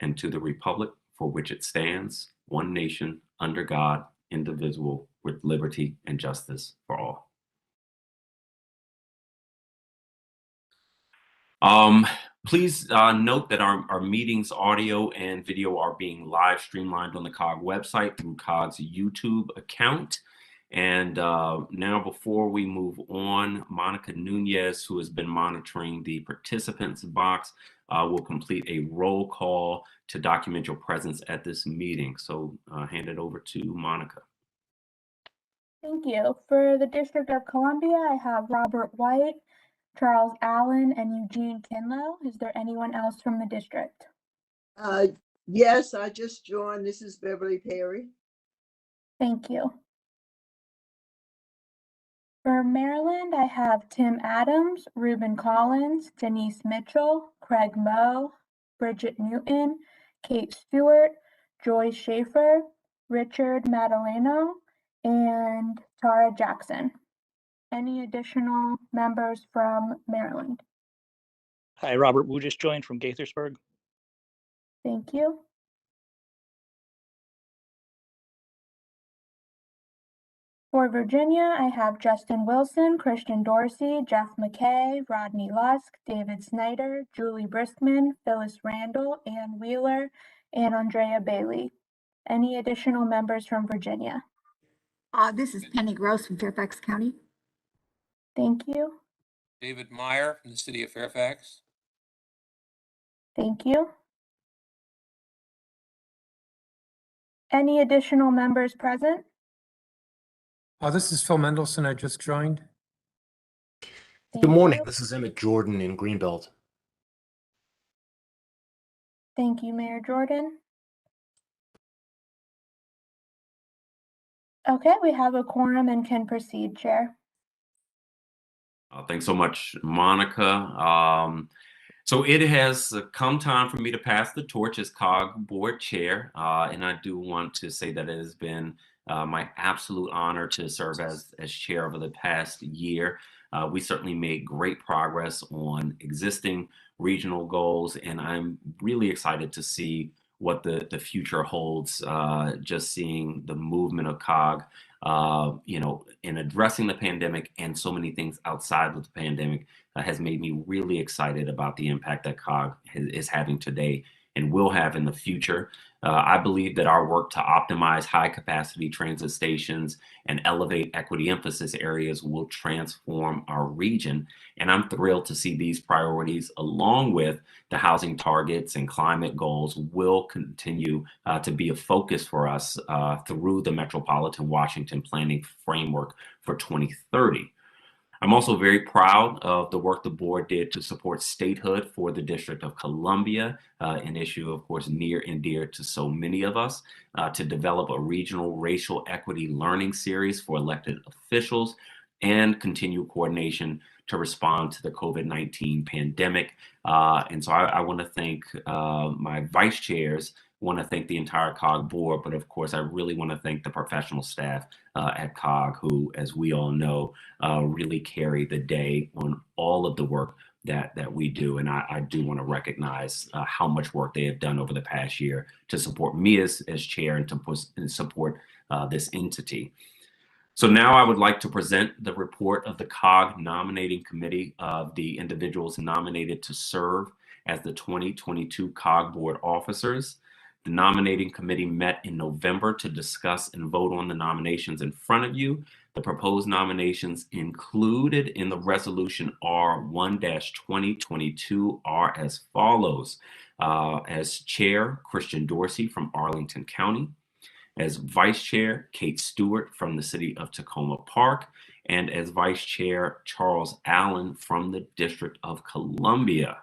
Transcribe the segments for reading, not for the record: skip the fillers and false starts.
and to the republic for which it stands, one nation, under God, indivisible, with liberty and justice for all. Please note that our meetings audio and video are being live streamlined on the Cog website through Cog's YouTube account. And now, before we move on, Monica Nunez, who has been monitoring the participants box, will complete a roll call to document your presence at this meeting. So hand it over to Monica. Thank you. For the District of Columbia, I have Robert White, Charles Allen, and Eugene Kinlow. Is there anyone else from the district? Yes, I just joined. This is Beverly Perry. Thank you. For Maryland, I have Tim Adams, Reuben Collins, Denise Mitchell, Craig Moe, Bridget Newton, Kate Stewart, Joy Schaefer, Richard Madaleno, and Tara Jackson. Any additional members from Maryland? Hi, Robert Wu just joined from Gaithersburg. Thank you. For Virginia, I have Justin Wilson, Christian Dorsey, Jeff McKay, Rodney Lusk, David Snyder, Julie Briskman, Phyllis Randall, Ann Wheeler, and Andrea Bailey. Any additional members from Virginia? This is Penny Gross from Fairfax County. Thank you. David Meyer from the city of Fairfax. Thank you. Any additional members present? This is Phil Mendelson. I just joined. Thank Good morning. you. This is Emmett Jordan in Greenbelt. Thank you, Mayor Jordan. Okay, we have a quorum and can proceed, Chair. Thanks so much, Monica. So it has come time for me to pass the torch as COG board chair, and I do want to say that it has been my absolute honor to serve as chair over the past year. We certainly made great progress on existing regional goals, and I'm really excited to see what the future holds. Just seeing the movement of COG, in addressing the pandemic and so many things outside of the pandemic has made me really excited about the impact that COG is having today and will have in the future. I believe that our work to optimize high capacity transit stations and elevate equity emphasis areas will transform our region. And I'm thrilled to see these priorities, along with the housing targets and climate goals, will continue to be a focus for us through the Metropolitan Washington Planning Framework for 2030. I'm also very proud of the work the board did to support statehood for the District of Columbia, an issue, of course, near and dear to so many of us, to develop a regional racial equity learning series for elected officials, and continue coordination to respond to the COVID-19 pandemic. And so I want to thank my vice chairs, want to thank the entire COG board, but of course, I really want to thank the professional staff at COG, who, as we all know, really carry the day on all of the work that we do. And I do want to recognize how much work they have done over the past year to support me as chair and to support this entity. So now I would like to present the report of the Cog Nominating Committee of the individuals nominated to serve as the 2022 Cog Board officers. The nominating committee met in November to discuss and vote on the nominations in front of you. The proposed nominations included in the resolution R1-2022 are as follows. As chair, Christian Dorsey from Arlington County. As vice chair, Kate Stewart from the city of Tacoma Park. And as vice chair, Charles Allen from the District of Columbia.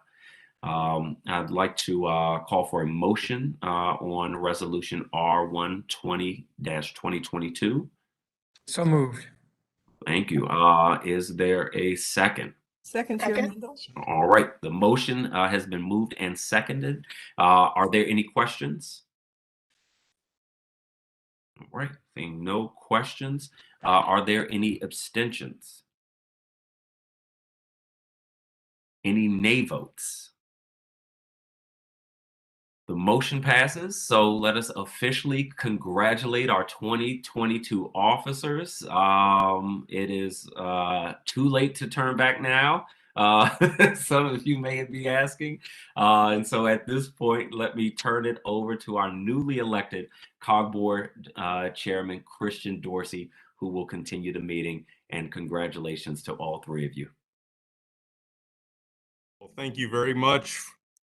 I'd like to call for a motion on resolution R1-20-2022. So moved. Thank you. Is there a second? Second, Chair Mendel. All right. The motion has been moved and seconded. Are there any questions? All right. Seeing no questions. Are there any abstentions? Any nay votes? The motion passes. So let us officially congratulate our 2022 officers. It is too late to turn back now. Some of you may be asking. And so at this point, let me turn it over to our newly elected Cog Board Chairman, Christian Dorsey, who will continue the meeting. And congratulations to all three of you. Well, thank you very much,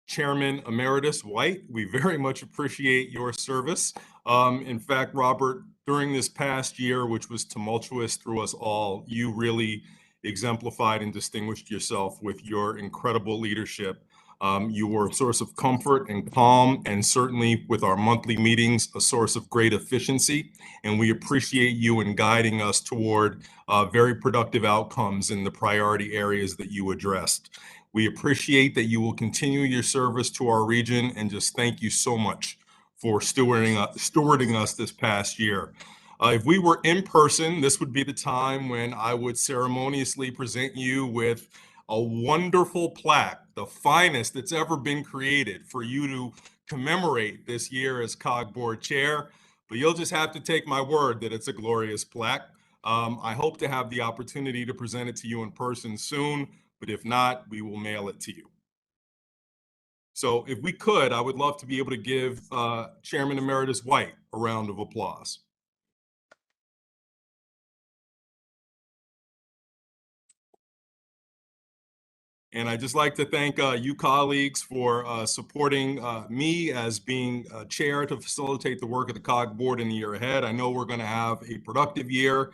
Chairman Emeritus White. We very much appreciate your service. In fact, Robert, during this past year, which was tumultuous through us all, you really exemplified and distinguished yourself with your incredible leadership. You were a source of comfort and calm, and certainly with our monthly meetings, a source of great efficiency. And we appreciate you in guiding us toward very productive outcomes in the priority areas that you addressed. We appreciate that you will continue your service to our region, and just thank you so much for stewarding us this past year. If we were in person, this would be the time when I would ceremoniously present you with a wonderful plaque, the finest that's ever been created, for you to commemorate this year as Cog Board Chair. But you'll just have to take my word that it's a glorious plaque. I hope to have the opportunity to present it to you in person soon, but if not, we will mail it to you. So if we could, I would love to be able to give Chairman Emeritus White a round of applause. And I'd just like to thank you colleagues for supporting me as being chair to facilitate the work of the Cog Board in the year ahead. I know we're going to have a productive year.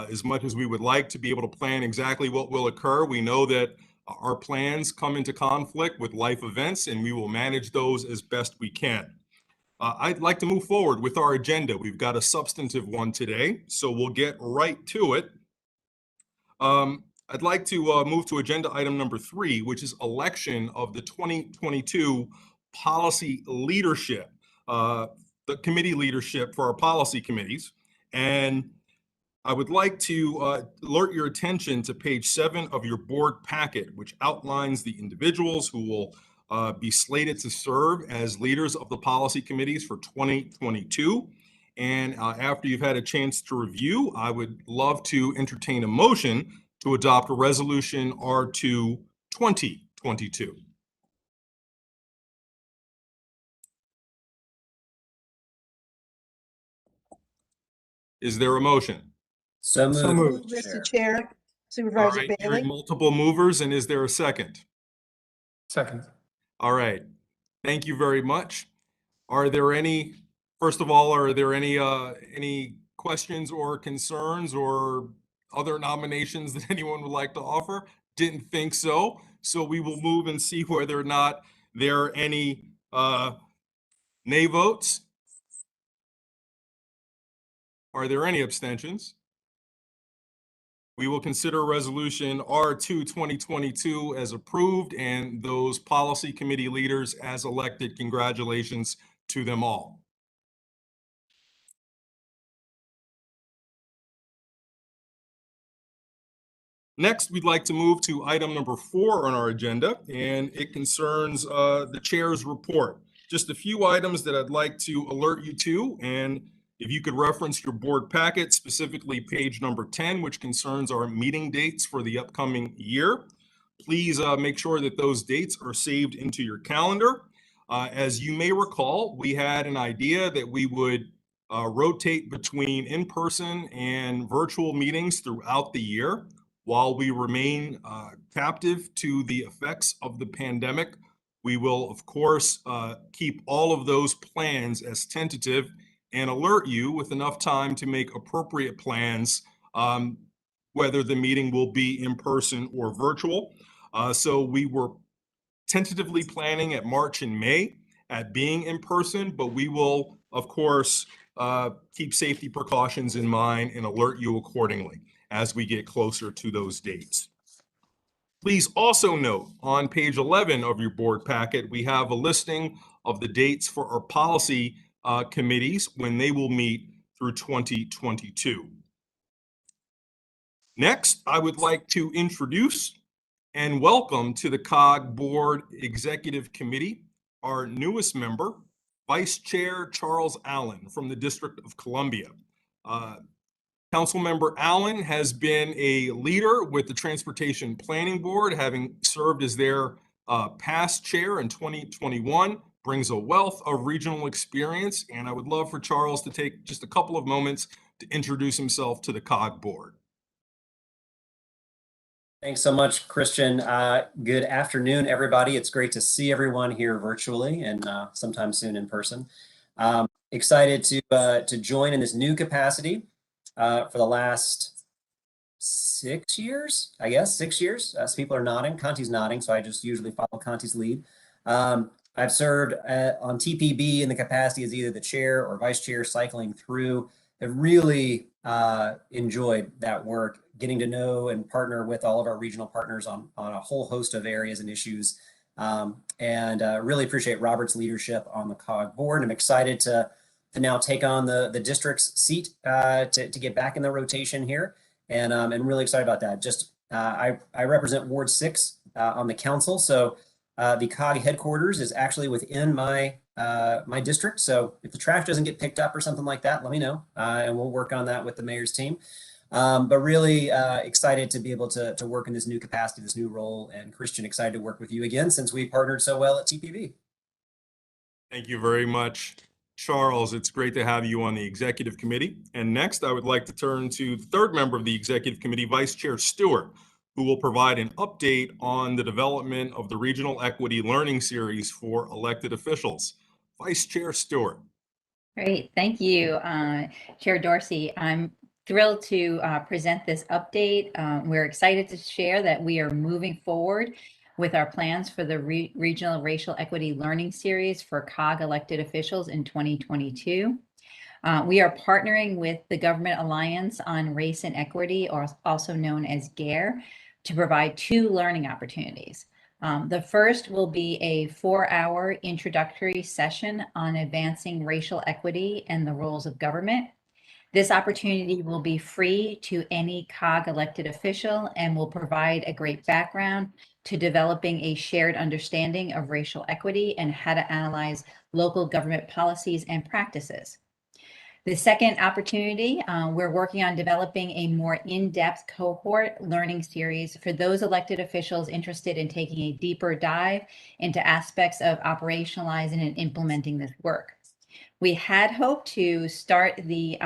As much as we would like to be able to plan exactly what will occur, we know that our plans come into conflict with life events, and we will manage those as best we can. I'd like to move forward with our agenda. We've got a substantive one today, so we'll get right to it. I'd like to move to agenda item number 3, which is election of the 2022 policy leadership, the committee leadership for our policy committees. And I would like to alert your attention to page 7 of your board packet, which outlines the individuals who will be slated to serve as leaders of the policy committees for 2022. And after you've had a chance to review, I would love to entertain a motion to adopt a resolution R2 2022. Is there a motion? So moved. Mr. Chair, All Supervisor right, Bailey. hearing multiple movers, and is there a second? Second. All right, thank you very much. Are there any, first of all, are there any questions or concerns or other nominations that anyone would like to offer? Didn't think so. So we will move and see whether or not there are any nay votes. Are there any abstentions? We will consider resolution R2 2022 as approved, and those policy committee leaders as elected. Congratulations to them all. Next, we'd like to move to item number 4 on our agenda, and it concerns the chair's report. Just a few items that I'd like to alert you to, and if you could reference your board packet, specifically page number 10, which concerns our meeting dates for the upcoming year. Please make sure that those dates are saved into your calendar. As you may recall, we had an idea that we would rotate between in-person and virtual meetings throughout the year while we remain captive to the effects of the pandemic. We will, of course, keep all of those plans as tentative and alert you with enough time to make appropriate plans, whether the meeting will be in person or virtual. So we were tentatively planning at March and May at being in person, but we will, of course, keep safety precautions in mind and alert you accordingly as we get closer to those dates. Please also note on page 11 of your board packet, we have a listing of the dates for our policy committees when they will meet through 2022. Next, I would like to introduce and welcome to the Cog Board Executive Committee our newest member, Vice Chair Charles Allen from the District of Columbia. Councilmember Allen has been a leader with the Transportation Planning Board, having served as their past chair in 2021, brings a wealth of regional experience, and I would love for Charles to take just a couple of moments to introduce himself to the COG board. Thanks so much, Christian. Good afternoon, everybody. It's great to see everyone here virtually and sometime soon in person. Excited to join in this new capacity for the last 6 years, I guess, 6 years. As people are nodding, Conti's nodding, so I just usually follow Conti's lead. I've served on TPB in the capacity as either the chair or vice chair, cycling through. I've really enjoyed that work, getting to know and partner with all of our regional partners on a whole host of areas and issues. Really appreciate Robert's leadership on the COG board. I'm excited to now take on the district's seat to get back in the rotation here. And really excited about that. Just I represent Ward 6 on the council. So the COG headquarters is actually within my my district. So if the trash doesn't get picked up or something like that, let me know, and we'll work on that with the mayor's team. But really excited to be able to work in this new capacity, this new role. And Christian, excited to work with you again since we partnered so well at TPB. Thank you very much, Charles. It's great to have you on the executive committee. And next, I would like to turn to the third member of the executive committee, Vice Chair Stewart, who will provide an update on the development of the Regional Equity Learning Series for elected officials. Vice Chair Stewart. Great, thank you, Chair Dorsey. I'm thrilled to present this update. We're excited to share that we are moving forward with our plans for the Regional Racial Equity Learning Series for COG elected officials in 2022. We are partnering with the Government Alliance on Race and Equity, or also known as GARE, to provide 2 learning opportunities. The first will be a 4-hour introductory session on advancing racial equity and the roles of government. This opportunity will be free to any COG elected official and will provide a great background to developing a shared understanding of racial equity and how to analyze local government policies and practices. The second opportunity, we're working on developing a more in-depth cohort learning series for those elected officials interested in taking a deeper dive into aspects of operationalizing and implementing this work. We had hoped to start the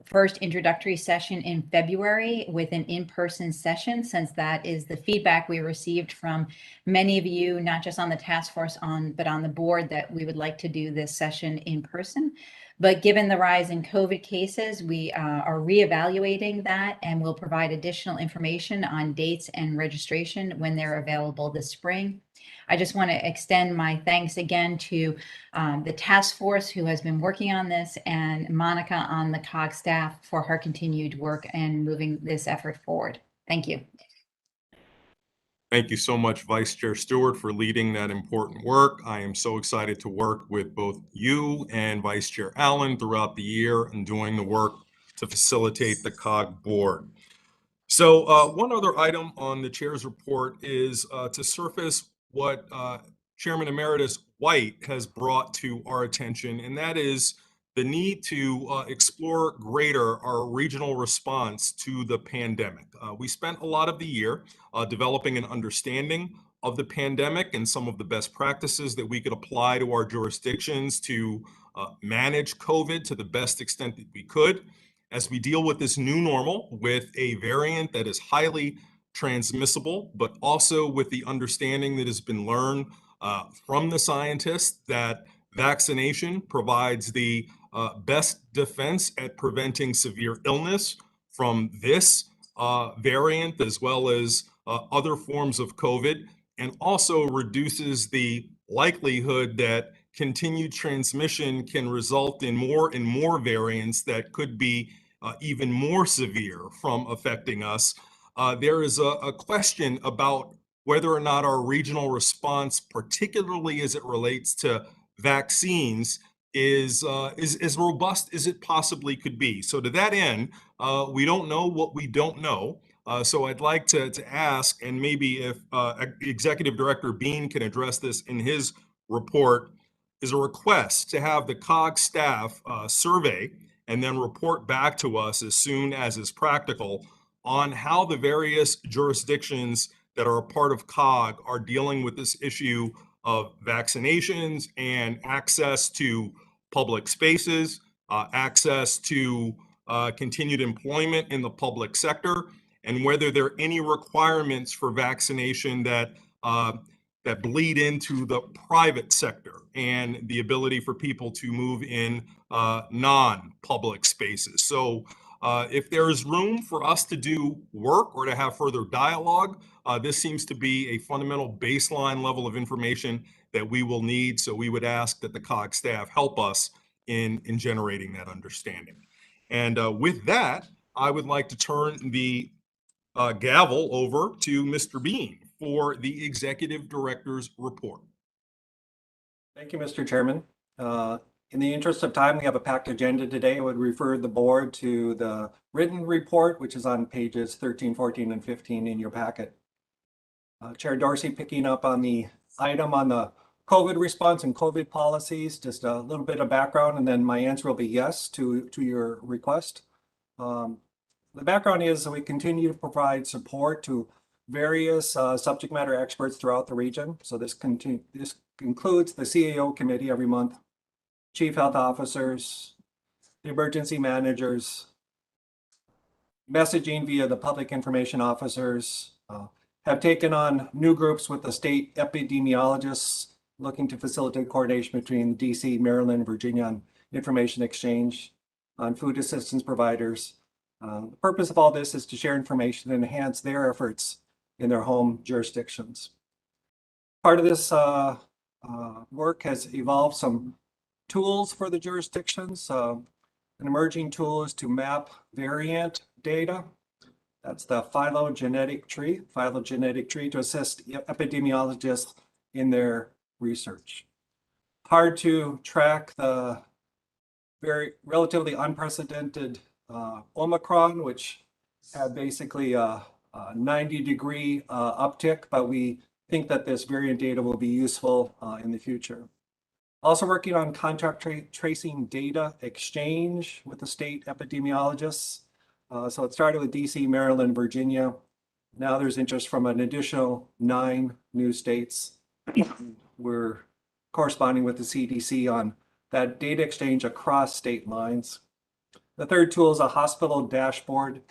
first introductory session in February with an in-person session, since that is the feedback we received from many of you, not just on the task force but on the board, that we would like to do this session in person. But given the rise in COVID cases, we are reevaluating that and will provide additional information on dates and registration when they're available this spring. I just want to extend my thanks again to the task force who has been working on this, and Monica on the COG staff for her continued work and moving this effort forward. Thank you. Thank you so much, Vice Chair Stewart, for leading that important work. I am so excited to work with both you and Vice Chair Allen throughout the year and doing the work to facilitate the COG board. So one other item on the chair's report is to surface what Chairman Emeritus White has brought to our attention, and that is the need to explore greater our regional response to the pandemic. We spent a lot of the year developing an understanding of the pandemic and some of the best practices that we could apply to our jurisdictions to manage COVID to the best extent that we could. As we deal with this new normal with a variant that is highly transmissible, but also with the understanding that has been learned from the scientists that vaccination provides the best defense at preventing severe illness from this variant, as well as other forms of COVID, and also reduces the likelihood that continued transmission can result in more and more variants that could be even more severe from affecting us. There is a question about whether or not our regional response, particularly as it relates to vaccines, is as robust as it possibly could be. So to that end, we don't know what we don't know. So I'd like to ask, and maybe if Executive Director Bean can address this in his report, is a request to have the Cog staff survey and then report back to us as soon as is practical on how the various jurisdictions that are a part of Cog are dealing with this issue of vaccinations and access to public spaces, access to continued employment in the public sector, and whether there are any requirements for vaccination that that bleed into the private sector and the ability for people to move in non-public spaces. So if there's room for us to do work or to have further dialogue, this seems to be a fundamental baseline level of information that we will need. So we would ask that the Cog staff help us in generating that understanding. And with that, I would like to turn the gavel over to Mr. Bean for the Executive Director's report. Thank you, Mr. Chairman. In the interest of time, we have a packed agenda today. I would refer the board to the written report, which is on pages 13, 14, and 15 in your packet. Chair Dorsey, picking up on the item on the COVID response and COVID policies, just a little bit of background, and then my answer will be yes to your request. The background is that we continue to provide support to various subject matter experts throughout the region. So this includes the CAO committee every month, chief health officers, the emergency managers, messaging via the public information officers, have taken on new groups with the state epidemiologists looking to facilitate coordination between DC, Maryland, Virginia on information exchange on food assistance providers. The purpose of all this is to share information and enhance their efforts in their home jurisdictions. Part of this work has evolved some tools for the jurisdictions. An emerging tool is to map variant data. That's the phylogenetic tree to assist epidemiologists in their research. Hard to track the very relatively unprecedented Omicron, which had basically a 90-degree uptick, but we think that this variant data will be useful in the future. Also working on contact tracing data exchange with the state epidemiologists. So it started with DC, Maryland, Virginia. Now there's interest from an additional 9 new states. We're corresponding with the CDC on that data exchange across state lines. The third tool is a hospital dashboard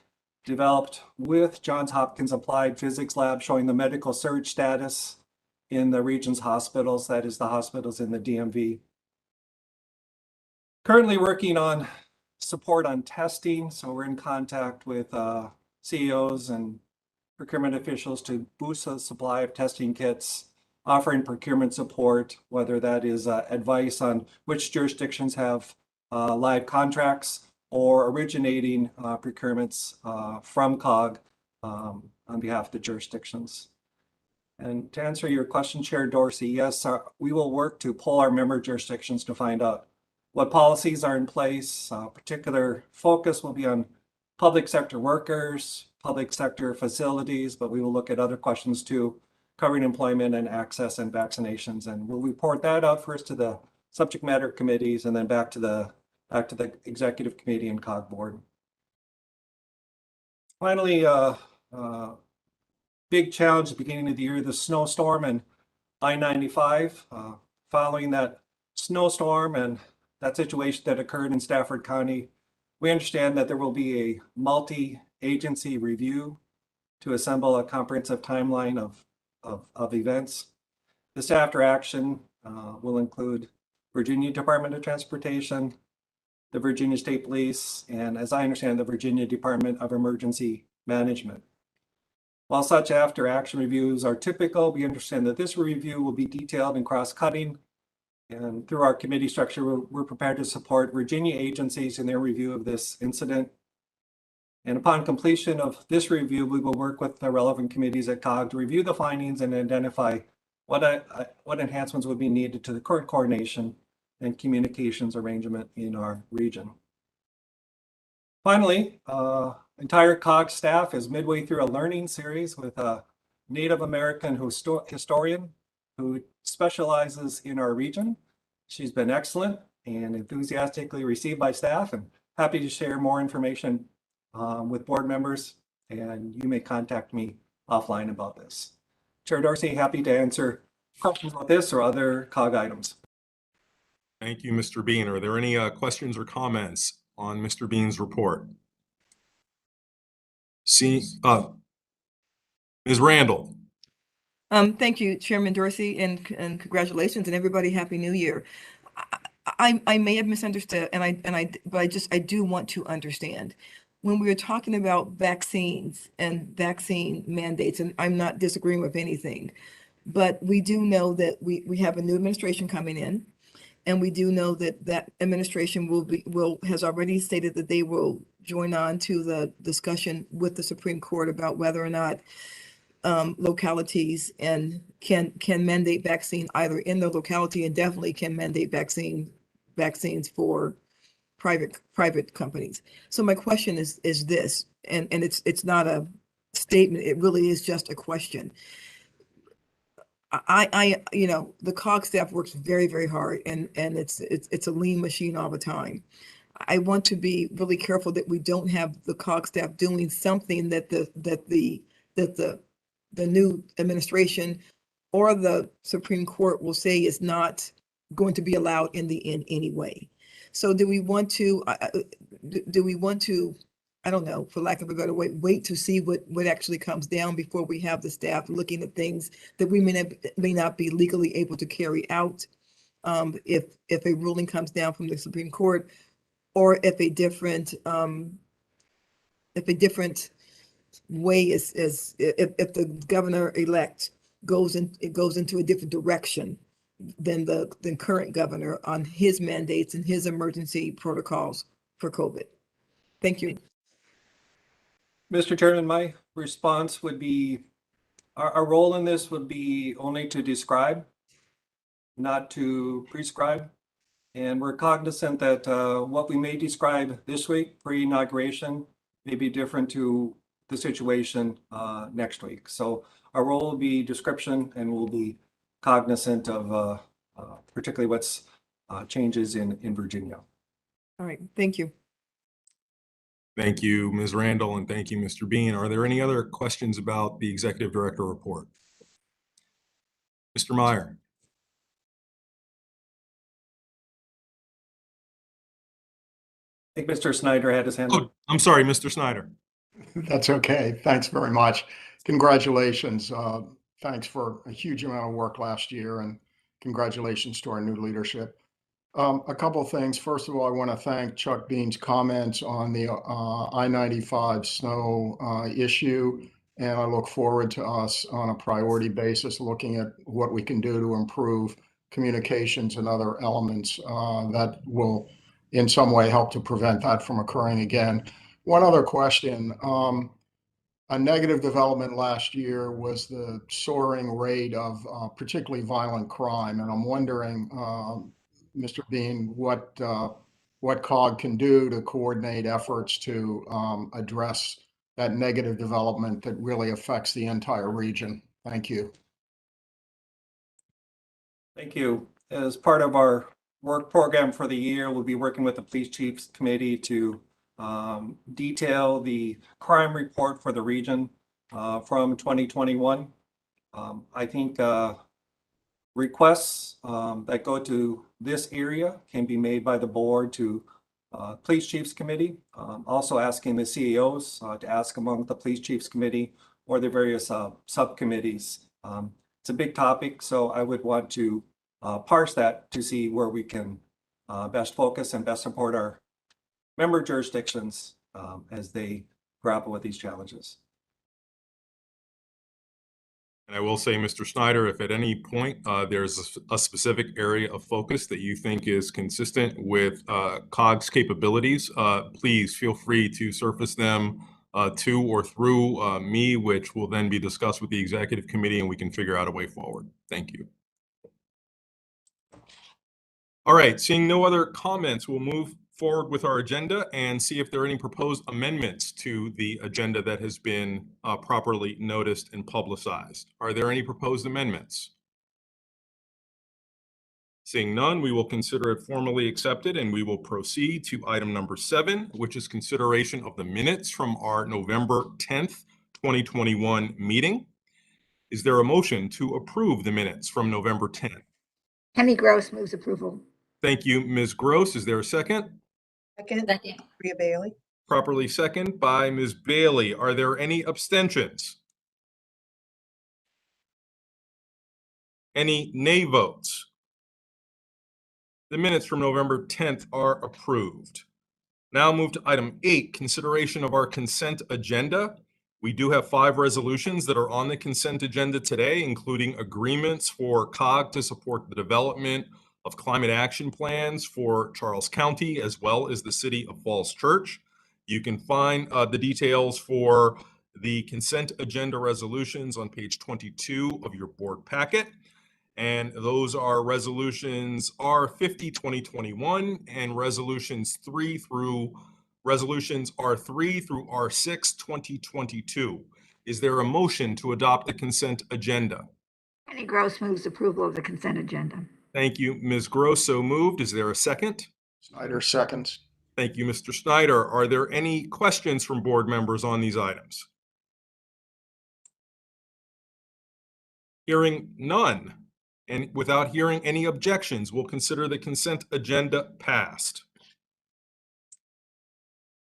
developed with Johns Hopkins Applied Physics Lab showing the medical surge status in the region's hospitals, that is the hospitals in the DMV. Currently working on support on testing, so we're in contact with CEOs and procurement officials to boost the supply of testing kits, offering procurement support, whether that is advice on which jurisdictions have live contracts or originating procurements from Cog on behalf of the jurisdictions. And to answer your question, Chair Dorsey, yes, we will work to pull our member jurisdictions to find out what policies are in place. Particular focus will be on public sector workers, public sector facilities, but we will look at other questions too, covering employment and access and vaccinations. And we'll report that out first to the subject matter committees and then back to the executive committee and Cog board. Finally, big challenge at the beginning of the year, the snowstorm and I-95. Following that snowstorm and that situation that occurred in Stafford County, we understand that there will be a multi-agency review to assemble a comprehensive timeline of events. This after action will include Virginia Department of Transportation, the Virginia State Police, and as I understand, the Virginia Department of Emergency Management. While such after action reviews are typical, we understand that this review will be detailed and cross-cutting. And through our committee structure, we're prepared to support Virginia agencies in their review of this incident. And upon completion of this review, we will work with the relevant committees at Cog to review the findings and identify what enhancements would be needed to the current coordination and communications arrangement in our region. Finally, entire Cog staff is midway through a learning series with a Native American historian who specializes in our region. She's been excellent and enthusiastically received by staff, and happy to share more information with board members, and you may contact me offline about this. Chair Dorsey, happy to answer questions about this or other COG items. Thank you, Mr. Bean. Are there any questions or comments on Mr. Bean's report? Ms. Randall. Thank you, Chairman Dorsey, and congratulations, and everybody, Happy New Year. I may have misunderstood, but I do want to understand. When we were talking about vaccines and vaccine mandates, and I'm not disagreeing with anything, but we do know that we have a new administration coming in, and we do know that that administration has already stated that they will join on to the discussion with the Supreme Court about whether or not localities and can mandate vaccine either in the locality, and definitely can mandate vaccines for private companies. So my question is this, and it's not a statement, it really is just a question. The Cog staff works very, very hard, and it's a lean machine all the time. I want to be really careful that we don't have the Cog staff doing something that the new administration or the Supreme Court will say is not going to be allowed in the end anyway. So do we want to, I don't know, for lack of a better way, wait to see what actually comes down before we have the staff looking at things that we may not be legally able to carry out if a ruling comes down from the Supreme Court, or if a different way is if the governor-elect goes into a different direction than the current governor on his mandates and his emergency protocols for COVID. Thank you. Mr. Chairman, my response would be, our role in this would be only to describe, not to prescribe. And we're cognizant that what we may describe this week, pre-inauguration, may be different to the situation next week. So our role will be description, and we'll be cognizant of particularly what's changes in Virginia. All right, thank you. Thank you, Ms. Randall, and thank you, Mr. Bean. Are there any other questions about the Executive Director report? Mr. Meyer. I think Mr. Snyder had his hand up. Oh, I'm sorry, Mr. Snyder. That's okay. Thanks very much. Congratulations. Thanks for a huge amount of work last year, and congratulations to our new leadership. A couple of things. First of all, I want to thank Chuck Bean's comments on the I-95 snow issue, and I look forward to us on a priority basis looking at what we can do to improve communications and other elements that will in some way help to prevent that from occurring again. One other question. A negative development last year was the soaring rate of particularly violent crime, and I'm wondering, Mr. Bean, what COG can do to coordinate efforts to address that negative development that really affects the entire region. Thank you. Thank you. As part of our work program for the year, we'll be working with the Police Chiefs Committee to detail the crime report for the region from 2021. I think requests that go to this area can be made by the board to Police Chiefs Committee. Also asking the CEOs to ask among the Police Chiefs Committee or the various subcommittees. It's a big topic, so I would want to parse that to see where we can best focus and best support our member jurisdictions as they grapple with these challenges. And I will say, Mr. Snyder, if at any point there's a specific area of focus that you think is consistent with COG's capabilities, please feel free to surface them to or through me, which will then be discussed with the executive committee, and we can figure out a way forward. Thank you. All right, seeing no other comments, we'll move forward with our agenda and see if there are any proposed amendments to the agenda that has been properly noticed and publicized. Are there any proposed amendments? Seeing none, we will consider it formally accepted and we will proceed to item number 7, which is consideration of the minutes from our November 10th, 2021 meeting. Is there a motion to approve the minutes from November 10th? Penny Gross moves approval. Thank you, Ms. Gross. Is there a second? Second, Second. Maria Bailey. Properly second by Ms. Bailey. Are there any abstentions? Any nay votes? The minutes from November 10th are approved. Now move to item 8, consideration of our consent agenda. We do have 5 resolutions that are on the consent agenda today, including agreements for COG to support the development of climate action plans for Charles County, as well as the city of Falls Church. You can find the details for the consent agenda resolutions on page 22 of your board packet. And those are resolutions R50 2021 and resolutions R3 through R6 2022. Is there a motion to adopt the consent agenda? Penny Gross moves approval of the consent agenda. Thank you, Ms. Gross. So moved. Is there a second? Snyder seconds. Thank you, Mr. Snyder. Are there any questions from board members on these items? Hearing none. And without hearing any objections, we'll consider the consent agenda passed.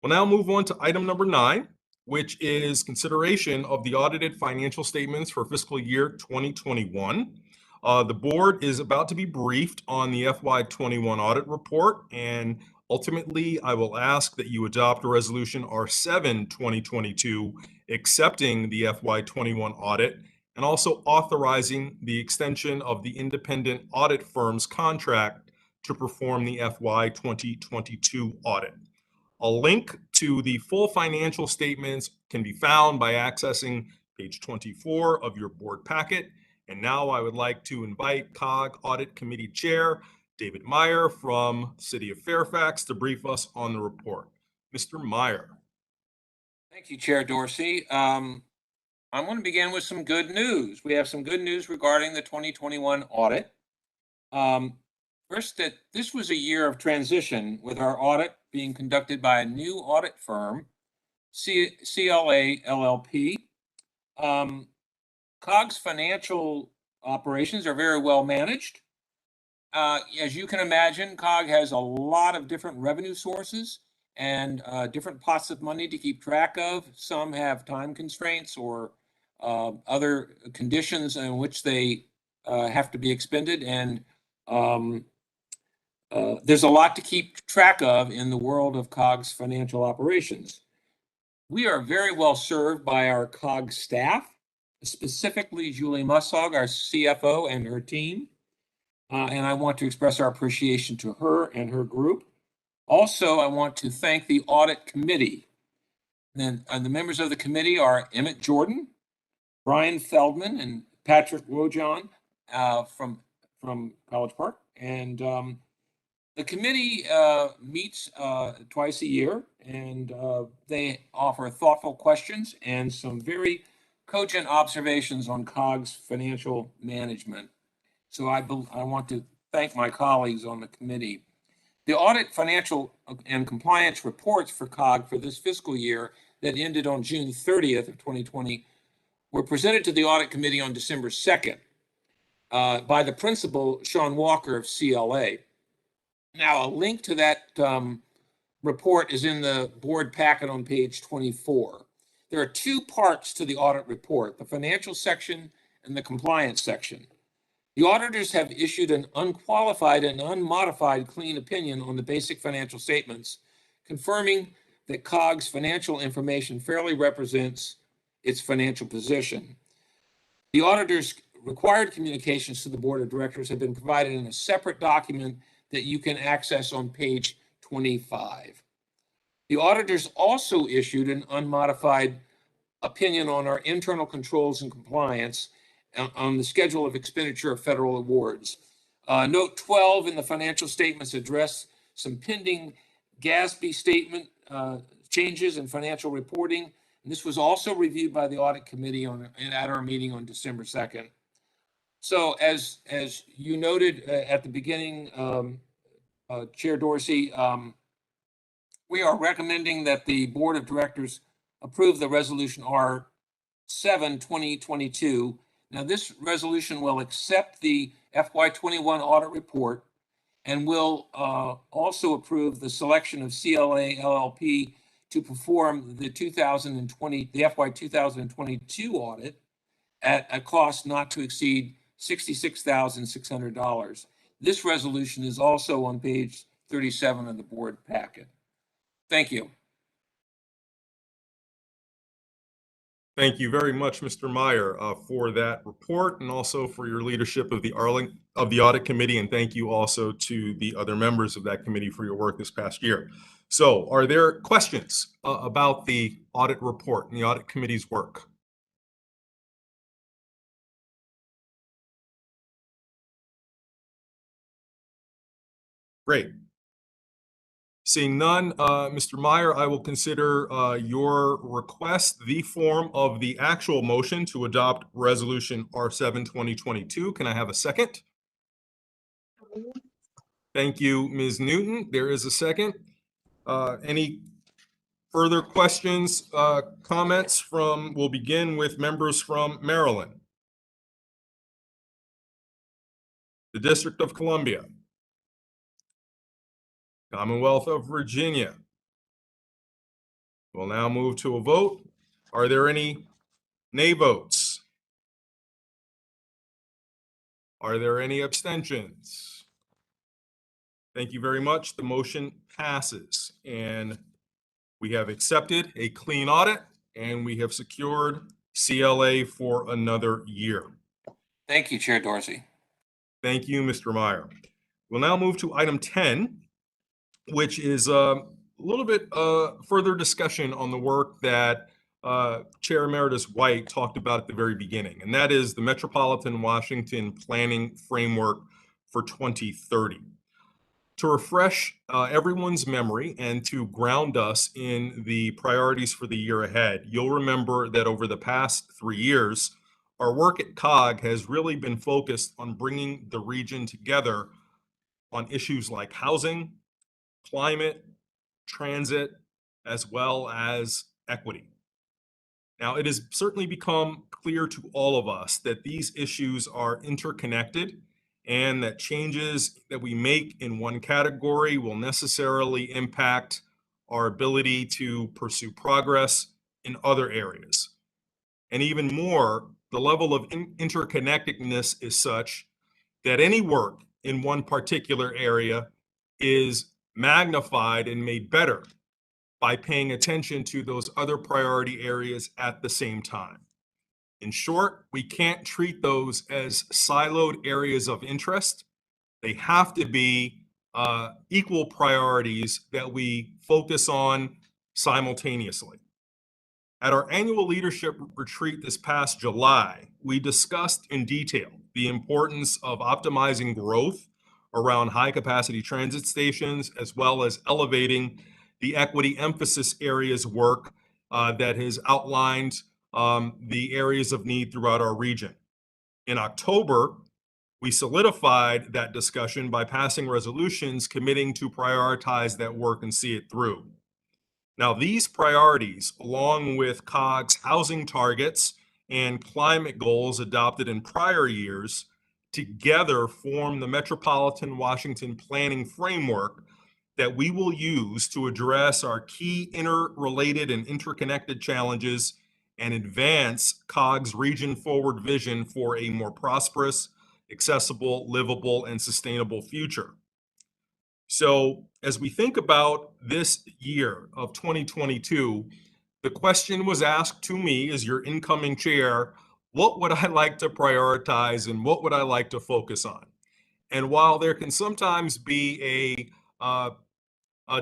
We'll now move on to item number 9, which is consideration of the audited financial statements for fiscal year 2021. The board is about to be briefed on the FY21 audit report, and ultimately, I will ask that you adopt Resolution R7 2022, accepting the FY21 audit and also authorizing the extension of the independent audit firm's contract to perform the FY 2022 audit. A link to the full financial statements can be found by accessing page 24 of your board packet. And now I would like to invite COG Audit Committee Chair David Meyer from City of Fairfax to brief us on the report. Mr. Meyer. Thank you, Chair Dorsey. I want to begin with some good news. We have some good news regarding the 2021 audit. First, that this was a year of transition with our audit being conducted by a new audit firm, CLA LLP. COG's financial operations are very well managed. As you can imagine, COG has a lot of different revenue sources and different pots of money to keep track of. Some have time constraints or other conditions in which they have to be expended. And there's a lot to keep track of in the world of COG's financial operations. We are very well served by our COG staff, specifically Julie Mussog, our CFO, and her team. And I want to express our appreciation to her and her group. Also, I want to thank the Audit Committee. And the members of the committee are Emmett Jordan, Brian Feldman, and Patrick Wojon from College Park. And the committee meets twice a year, and they offer thoughtful questions and some very cogent observations on COG's financial management. So I want to thank my colleagues on the committee. The audit, financial, and compliance reports for COG for this fiscal year that ended on June 30th of 2020 were presented to the audit committee on December 2nd by the principal, Sean Walker of CLA. Now, a link to that report is in the board packet on page 24. There are 2 parts to the audit report, the financial section and the compliance section. The auditors have issued an unqualified and unmodified clean opinion on the basic financial statements, confirming that COG's financial information fairly represents its financial position. The auditors' required communications to the board of directors have been provided in a separate document that you can access on page 25. The auditors also issued an unmodified opinion on our internal controls and compliance on the schedule of expenditure of federal awards. Note 12 in the financial statements address some pending GASB statement changes in financial reporting. And this was also reviewed by the audit committee at our meeting on December 2nd. So as you noted at the beginning, Chair Dorsey, we are recommending that the Board of Directors approve the resolution R7 2022. Now, this resolution will accept the FY21 audit report and will also approve the selection of CLA LLP to perform the FY 2022 audit at a cost not to exceed $66,600. This resolution is also on page 37 of the board packet. Thank you. Thank you very much, Mr. Meyer, for that report and also for your leadership of the Audit Committee. And thank you also to the other members of that committee for your work this past year. So are there questions about the audit report and the Audit Committee's work? Great. Seeing none, Mr. Meyer, I will consider your request the form of the actual motion to adopt Resolution R7 2022. Can I have a second? Thank you, Ms. Newton. There is a second. Any further questions, comments from, we'll begin with members from Maryland, the District of Columbia, Commonwealth of Virginia. We'll now move to a vote. Are there any nay votes? Are there any abstentions? Thank you very much. The motion passes, and we have accepted a clean audit, and we have secured CLA for another year. Thank you, Chair Dorsey. Thank you, Mr. Meyer. We'll now move to item 10, which is a little bit further discussion on the work that Chair Emeritus White talked about at the very beginning, and that is the Metropolitan Washington Planning Framework for 2030. To refresh everyone's memory and to ground us in the priorities for the year ahead, you'll remember that over the past 3 years, our work at Cog has really been focused on bringing the region together on issues like housing, climate, transit, as well as equity. Now, it has certainly become clear to all of us that these issues are interconnected and that changes that we make in one category will necessarily impact our ability to pursue progress in other areas. And even more, the level of interconnectedness is such that any work in one particular area is magnified and made better by paying attention to those other priority areas at the same time. In short, we can't treat those as siloed areas of interest. They have to be equal priorities that we focus on simultaneously. At our annual leadership retreat this past July, we discussed in detail the importance of optimizing growth around high-capacity transit stations, as well as elevating the equity emphasis areas work that has outlined the areas of need throughout our region. In October, we solidified that discussion by passing resolutions committing to prioritize that work and see it through. Now, these priorities, along with Cog's housing targets and climate goals adopted in prior years, together form the Metropolitan Washington Planning Framework that we will use to address our key interrelated and interconnected challenges and advance Cog's region forward vision for a more prosperous, accessible, livable, and sustainable future. So as we think about this year of 2022, the question was asked to me as your incoming chair, what would I like to prioritize and what would I like to focus on? And while there can sometimes be a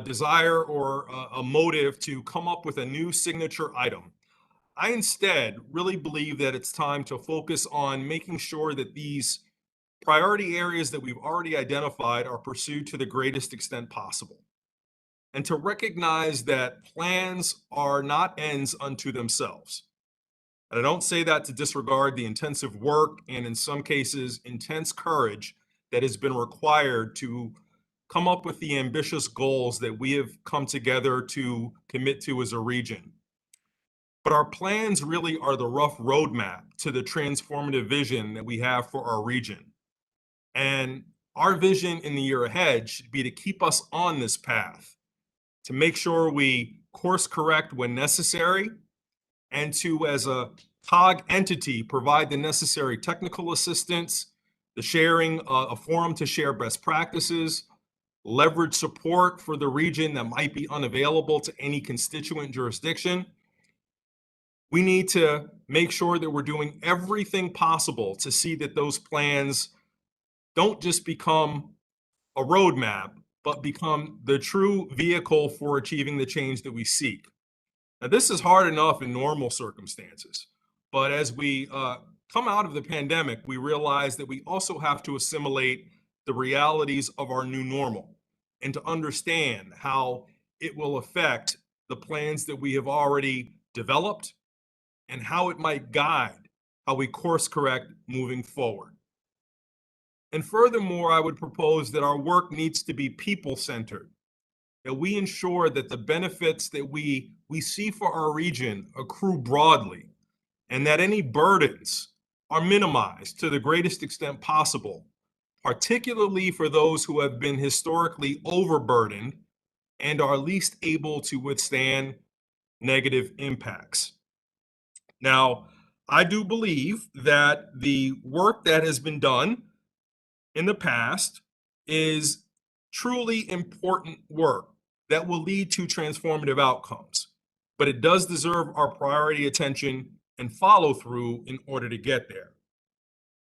desire or a motive to come up with a new signature item, I instead really believe that it's time to focus on making sure that these priority areas that we've already identified are pursued to the greatest extent possible. And to recognize that plans are not ends unto themselves. And I don't say that to disregard the intensive work and in some cases intense courage that has been required to come up with the ambitious goals that we have come together to commit to as a region. But our plans really are the rough roadmap to the transformative vision that we have for our region. And our vision in the year ahead should be to keep us on this path, to make sure we course correct when necessary, and to, as a Cog entity, provide the necessary technical assistance, the sharing, a forum to share best practices, leverage support for the region that might be unavailable to any constituent jurisdiction. We need to make sure that we're doing everything possible to see that those plans don't just become a roadmap, but become the true vehicle for achieving the change that we seek. Now, this is hard enough in normal circumstances, but as we come out of the pandemic, we realize that we also have to assimilate the realities of our new normal and to understand how it will affect the plans that we have already developed and how it might guide how we course correct moving forward. And furthermore, I would propose that our work needs to be people-centered, that we ensure that the benefits that we see for our region accrue broadly, and that any burdens are minimized to the greatest extent possible, particularly for those who have been historically overburdened and are least able to withstand negative impacts. Now, I do believe that the work that has been done in the past is truly important work that will lead to transformative outcomes, but it does deserve our priority attention and follow through in order to get there.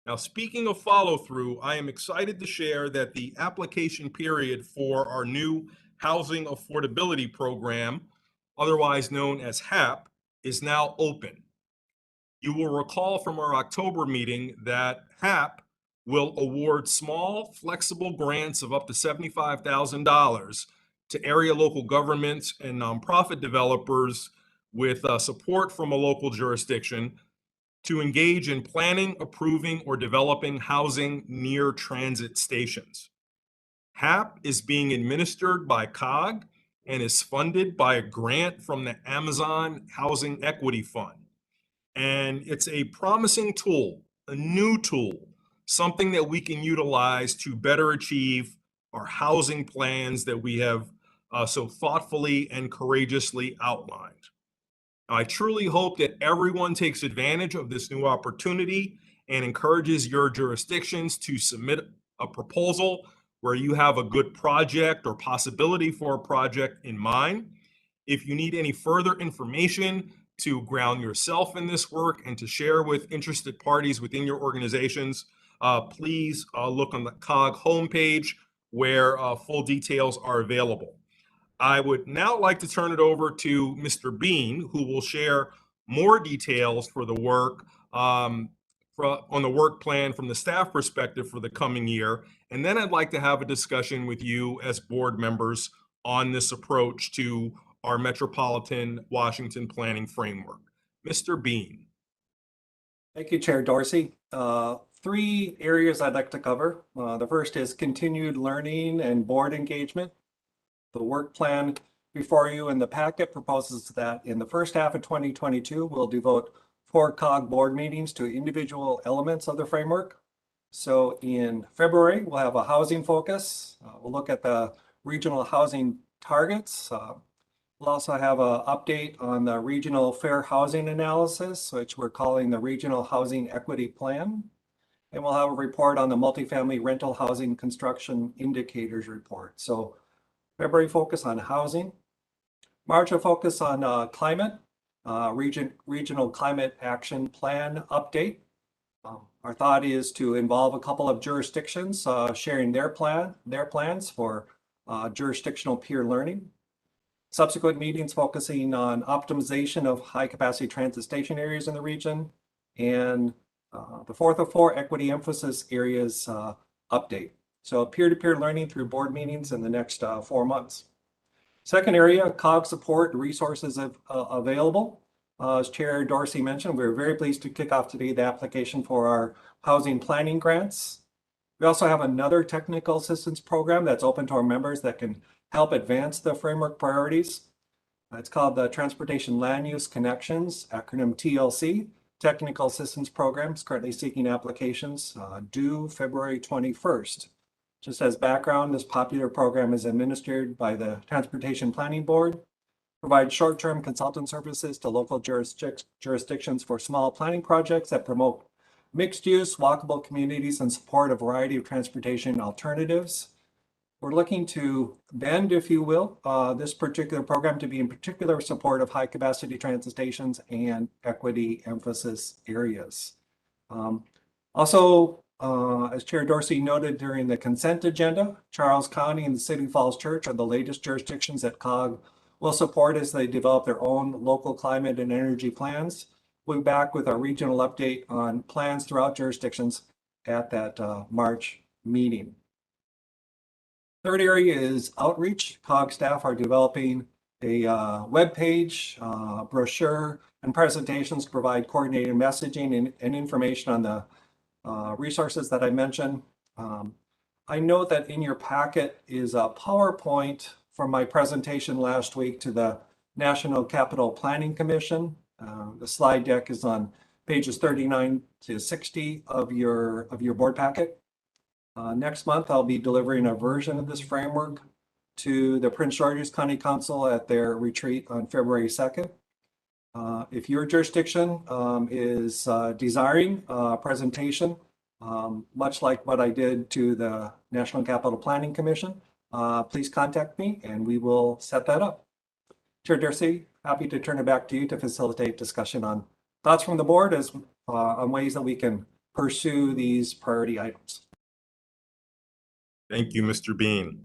Now, speaking of follow through, I am excited to share that the application period for our new Housing Affordability Program, otherwise known as HAP, is now open. You will recall from our October meeting that HAP will award small, flexible grants of up to $75,000 to area local governments and nonprofit developers with support from a local jurisdiction to engage in planning, approving, or developing housing near transit stations. HAP is being administered by Cog and is funded by a grant from the Amazon Housing Equity Fund. And it's a promising tool, a new tool, something that we can utilize to better achieve our housing plans that we have so thoughtfully and courageously outlined. I truly hope that everyone takes advantage of this new opportunity and encourages your jurisdictions to submit a proposal where you have a good project or possibility for a project in mind. If you need any further information to ground yourself in this work and to share with interested parties within your organizations, please look on the Cog homepage where full details are available. I would now like to turn it over to Mr. Bean, who will share more details for the work on the work plan from the staff perspective for the coming year. And then I'd like to have a discussion with you as board members on this approach to our Metropolitan Washington planning framework. Mr. Bean. Thank you, Chair Dorsey. 3 areas I'd like to cover. The first is continued learning and board engagement. The work plan before you in the packet proposes that in the first half of 2022, we'll devote 4 Cog board meetings to individual elements of the framework. So in February, we'll have a housing focus. We'll look at the regional housing targets. We'll also have an update on the regional fair housing analysis, which we're calling the Regional Housing Equity Plan. And we'll have a report on the multifamily rental housing construction indicators report. So February focus on housing. March will focus on climate, regional climate action plan update. Our thought is to involve a couple of jurisdictions sharing their plans for jurisdictional peer learning. Subsequent meetings focusing on optimization of high capacity transit station areas in the region, and the 4th of 4 equity emphasis areas update. So peer-to-peer learning through board meetings in the next 4 months. Second area, Cog support resources available. As Chair Dorsey mentioned, we're very pleased to kick off today the application for our housing planning grants. We also have another technical assistance program that's open to our members that can help advance the framework priorities. It's called the Transportation Land Use Connections, acronym TLC, Technical Assistance Program. It's currently seeking applications due February 21st. Just as background, this popular program is administered by the Transportation Planning Board, provides short-term consultant services to local jurisdictions for small planning projects that promote mixed-use, walkable communities and support a variety of transportation alternatives. We're looking to bend, if you will, this particular program to be in particular support of high-capacity transit stations and equity emphasis areas. As Chair Dorsey noted during the consent agenda, Charles County and the City Falls Church are the latest jurisdictions that COG will support as they develop their own local climate and energy plans. We'll be back with our regional update on plans throughout jurisdictions at that March meeting. Third area is outreach. COG staff are developing a web page, brochure, and presentations to provide coordinated messaging and information on the resources that I mentioned. I know that in your packet is a PowerPoint from my presentation last week to the National Capital Planning Commission. The slide deck is on pages 39 to 60 of your board packet. Next month, I'll be delivering a version of this framework to the Prince George's County Council at their retreat on February 2nd. If your jurisdiction is desiring a presentation, much like what I did to the National Capital Planning Commission, please contact me and we will set that up. Chair Dorsey, happy to turn it back to you to facilitate discussion on thoughts from the board as on ways that we can pursue these priority items. Thank you, Mr. Bean.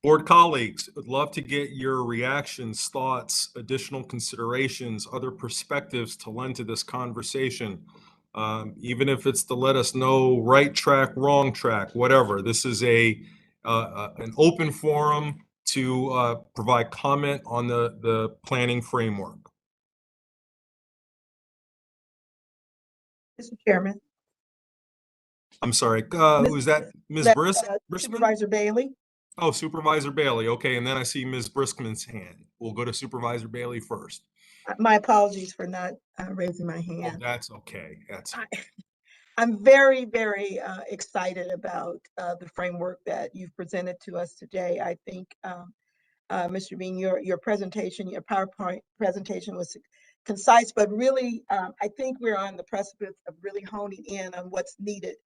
Board colleagues, I'd love to get your reactions, thoughts, additional considerations, other perspectives to lend to this conversation. Even if it's to let us know right track, wrong track, whatever. This is an open forum to provide comment on the planning framework. Mr. Chairman. I'm sorry, who's that? Ms. Briskman? Supervisor Bailey. Oh, Supervisor Bailey. Okay, and then I see Ms. Briskman's hand. We'll go to Supervisor Bailey first. My apologies for not raising my hand. Oh, that's okay. I'm very, very excited about the framework that you've presented to us today. I think, Mr. Bean, your presentation, your PowerPoint presentation was concise, but really, I think we're on the precipice of really honing in on what's needed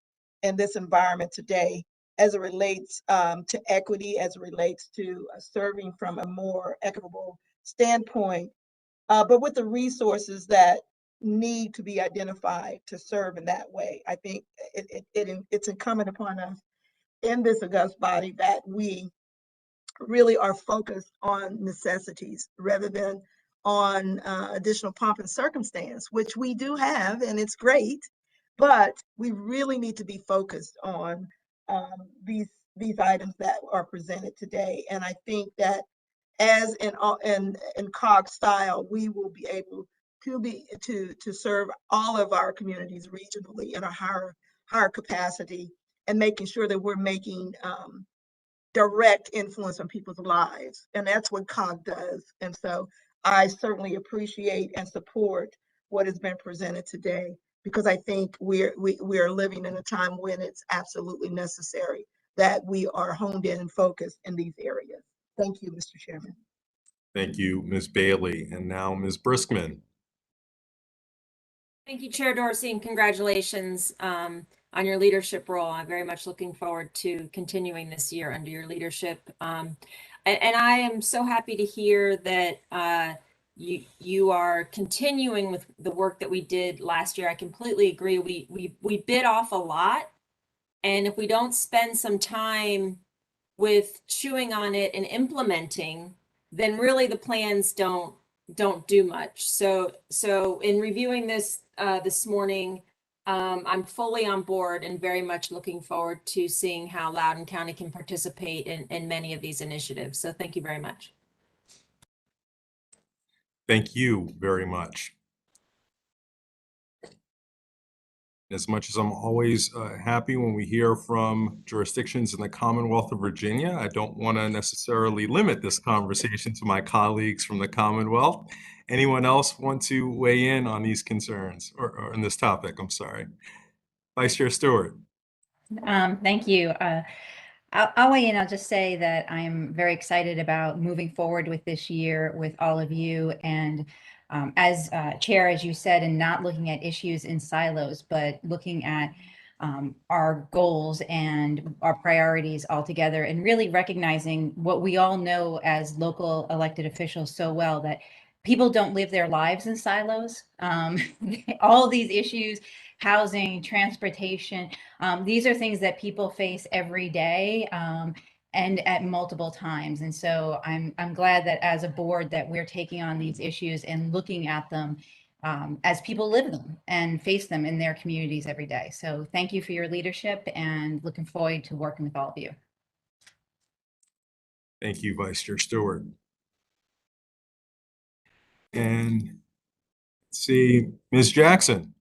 in this environment today as it relates to equity, as it relates to serving from a more equitable standpoint, but with the resources that need to be identified to serve in that way. I think it's incumbent upon us in this august body that we really are focused on necessities rather than on additional pomp and circumstance, which we do have, and it's great, but we really need to be focused on these items that are presented today. And I think that as in COG style, we will be able to serve all of our communities regionally in a higher capacity and making sure that we're making direct influence on people's lives. And that's what COG does. And so I certainly appreciate and support what has been presented today, because I think we are living in a time when it's absolutely necessary that we are honed in and focused in these areas. Thank you, Mr. Chairman. Thank you, Ms. Bailey. And now Ms. Briskman. Thank you, Chair Dorsey, and congratulations on your leadership role. I'm very much looking forward to continuing this year under your leadership. And I am so happy to hear that you are continuing with the work that we did last year. I completely agree. We bit off a lot. And if we don't spend some time with chewing on it and implementing, then really the plans don't do much. So in reviewing this this morning, I'm fully on board and very much looking forward to seeing how Loudoun County can participate in many of these initiatives. So thank you very much. Thank you very much. As much as I'm always happy when we hear from jurisdictions in the Commonwealth of Virginia, I don't want to necessarily limit this conversation to my colleagues from the Commonwealth. Anyone else want to weigh in on these concerns or on this topic? I'm sorry. Vice Chair Stewart. Thank you. I'll weigh in. I'll just say that I am very excited about moving forward with this year with all of you. And as chair, as you said, and not looking at issues in silos, but looking at our goals and our priorities all together, and really recognizing what we all know as local elected officials so well, that people don't live their lives in silos. All of these issues, housing, transportation, these are things that people face every day. And at multiple times. And so I'm glad that as a board that we're taking on these issues and looking at them as people live them and face them in their communities every day. So thank you for your leadership and looking forward to working with all of you. Thank you, Vice Chair Stewart. And let's see, Ms. Jackson.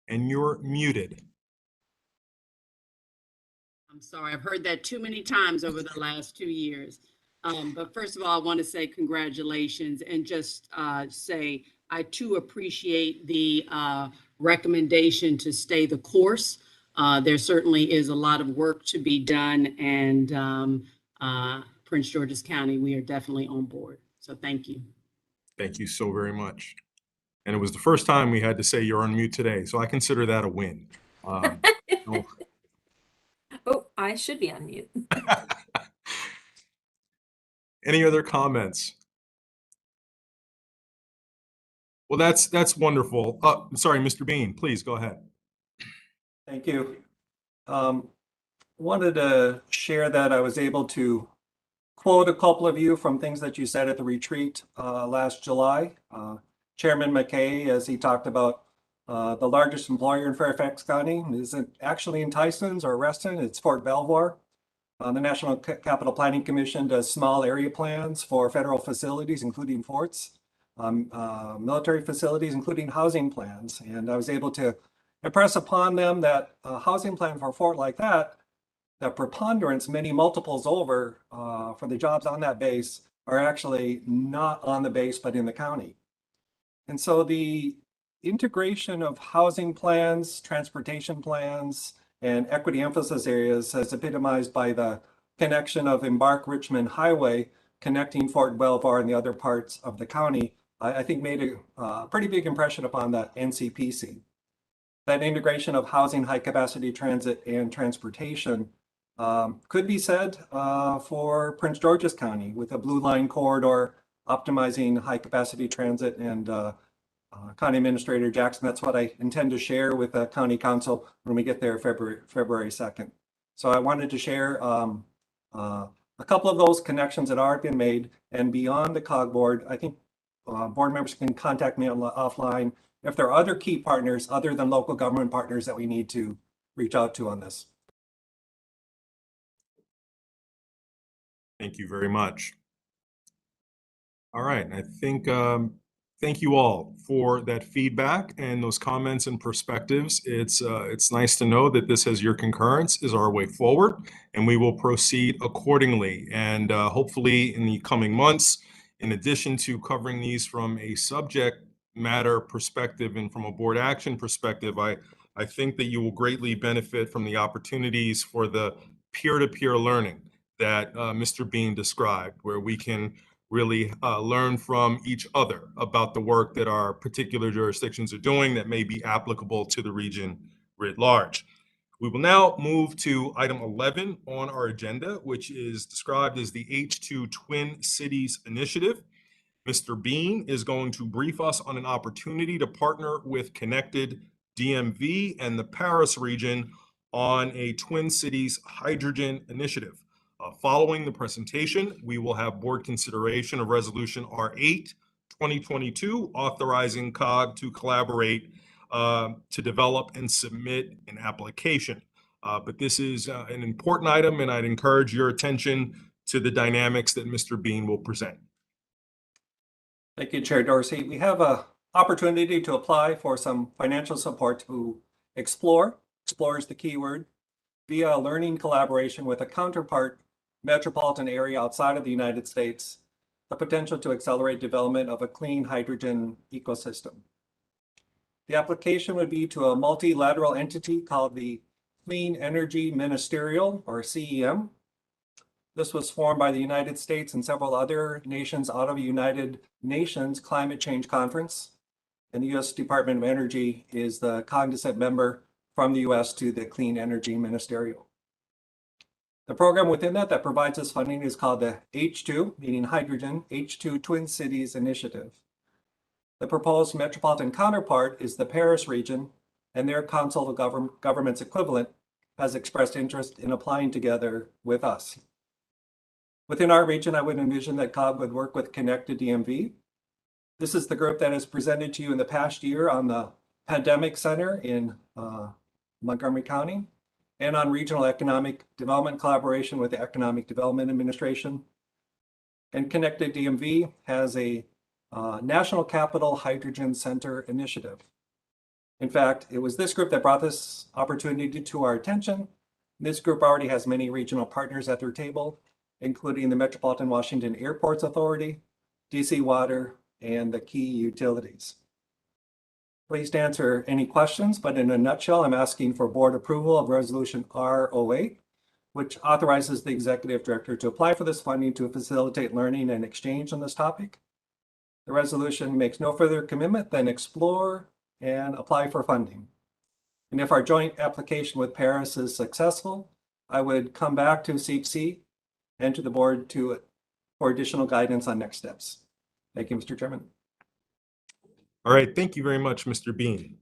And you're muted. I'm sorry, I've heard that too many times over the last 2 years. But first of all, I want to say congratulations and just say I too appreciate the recommendation to stay the course. There certainly is a lot of work to be done, and Prince George's County, we are definitely on board. So thank you. Thank you so very much. And it was the first time we had to say you're on mute today, so I consider that a win. Oh, I should be on mute. Any other comments? Well, that's wonderful. I'm sorry, Mr. Bean, please go ahead. Thank you. Wanted to share that I was able to quote a couple of you from things that you said at the retreat last July. Chairman McKay, as he talked about the largest employer in Fairfax County, isn't actually in Tysons or Reston, it's Fort Belvoir. The National Capital Planning Commission does small area plans for federal facilities, including forts, military facilities, including housing plans. And I was able to impress upon them that a housing plan for a fort like that, the preponderance, many multiples over for the jobs on that base are actually not on the base, but in the county. And so the integration of housing plans, transportation plans, and equity emphasis areas as epitomized by the connection of Embark Richmond Highway connecting Fort Belvoir and the other parts of the county, I think made a pretty big impression upon the NCPC. That integration of housing, high capacity transit, and transportation could be said for Prince George's County with a Blue Line corridor optimizing high capacity transit. And County Administrator Jackson, that's what I intend to share with the County Council when we get there February 2nd. So I wanted to share a couple of those connections that are being made, and beyond the COG board, I think board members can contact me offline if there are other key partners other than local government partners that we need to reach out to on this. Thank you very much. All right, I think thank you all for that feedback and those comments and perspectives. It's nice to know that this has your concurrence is our way forward, and we will proceed accordingly. And hopefully in the coming months, in addition to covering these from a subject matter perspective and from a board action perspective, I think that you will greatly benefit from the opportunities for the peer-to-peer learning that Mr. Bean described, where we can really learn from each other about the work that our particular jurisdictions are doing that may be applicable to the region writ large. We will now move to item 11 on our agenda, which is described as the H2 Twin Cities Initiative. Mr. Bean is going to brief us on an opportunity to partner with Connected DMV and the Paris region on a Twin Cities hydrogen initiative. Following the presentation, we will have board consideration of Resolution R8 2022 authorizing COG to collaborate to develop and submit an application. But this is an important item, and I'd encourage your attention to the dynamics that Mr. Bean will present. Thank you, Chair Dorsey. We have an opportunity to apply for some financial support to explore is the key word, via a learning collaboration with a counterpart metropolitan area outside of the United States, the potential to accelerate development of a clean hydrogen ecosystem. The application would be to a multilateral entity called the Clean Energy Ministerial, or CEM. This was formed by the United States and several other nations out of the United Nations Climate Change Conference. And the U.S. Department of Energy is the cognizant member from the U.S. to the Clean Energy Ministerial. The program within that provides us funding is called the H2, meaning hydrogen, H2 Twin Cities Initiative. The proposed metropolitan counterpart is the Paris region, and their Council of Governments equivalent has expressed interest in applying together with us. Within our region, I would envision that COG would work with Connected DMV. This is the group that has presented to you in the past year on the Pandemic Center in Montgomery County and on regional economic development collaboration with the Economic Development Administration. And Connected DMV has a National Capital Hydrogen Center initiative. In fact, it was this group that brought this opportunity to our attention. This group already has many regional partners at their table, including the Metropolitan Washington Airports Authority, DC Water, and the key utilities. Pleased to answer any questions, but in a nutshell, I'm asking for board approval of Resolution R08, which authorizes the executive director to apply for this funding to facilitate learning and exchange on this topic. The resolution makes no further commitment than explore and apply for funding. And if our joint application with Paris is successful, I would come back to CHC and to the board for additional guidance on next steps. Thank you, Mr. Chairman. All right, thank you very much, Mr. Bean.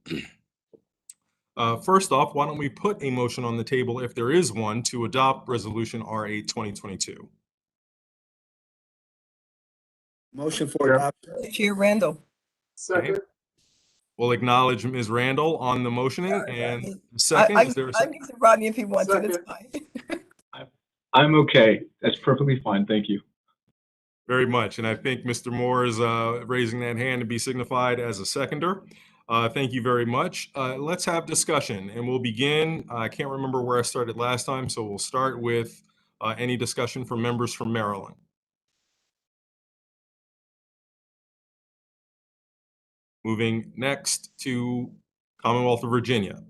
First off, why don't we put a motion on the table, if there is one, to adopt Resolution R8 2022? Motion for adoption. Chair Randall. Okay. We'll acknowledge Ms. Randall on the motioning, and second, is there a second? I give to Rodney if he wants it, it's fine. I'm okay. That's perfectly fine. Thank you. Very much. And I think Mr. Moore is raising that hand to be signified as a seconder. Thank you very much. Let's have discussion, and we'll begin. I can't remember where I started last time, so we'll start with any discussion from members from Maryland. Moving next to Commonwealth of Virginia.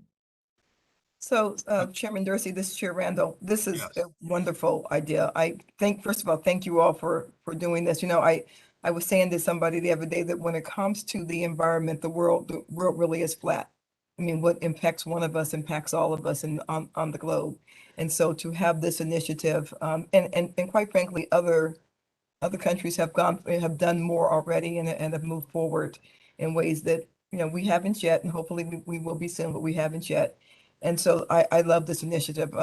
So, Chairman Dorsey, this is Chair Randall. This is a wonderful idea. First of all, thank you all for doing this. You know, I was saying to somebody the other day that when it comes to the environment, the world really is flat. I mean, what impacts one of us impacts all of us on the globe. And so to have this initiative, and quite frankly, other countries have done more already and have moved forward in ways that, you know, we haven't yet, and hopefully we will be soon, but we haven't yet. And so I love this initiative.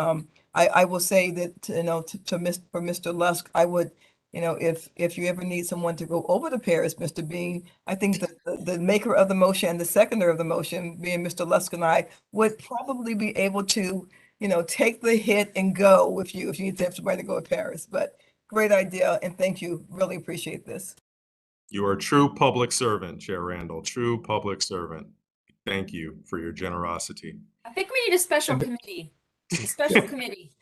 I will say that, you know, for Mr. Lusk, I would, you know, if you ever need someone to go over to Paris, Mr. Bean, I think the maker of the motion and the seconder of the motion, being Mr. Lusk and I, would probably be able to, you know, take the hit and go with you if you need to have somebody to go to Paris. But great idea, and thank you. Really appreciate this. You are a true public servant, Chair Randall, true public servant. Thank you for your generosity. I think we need a special committee. A special committee.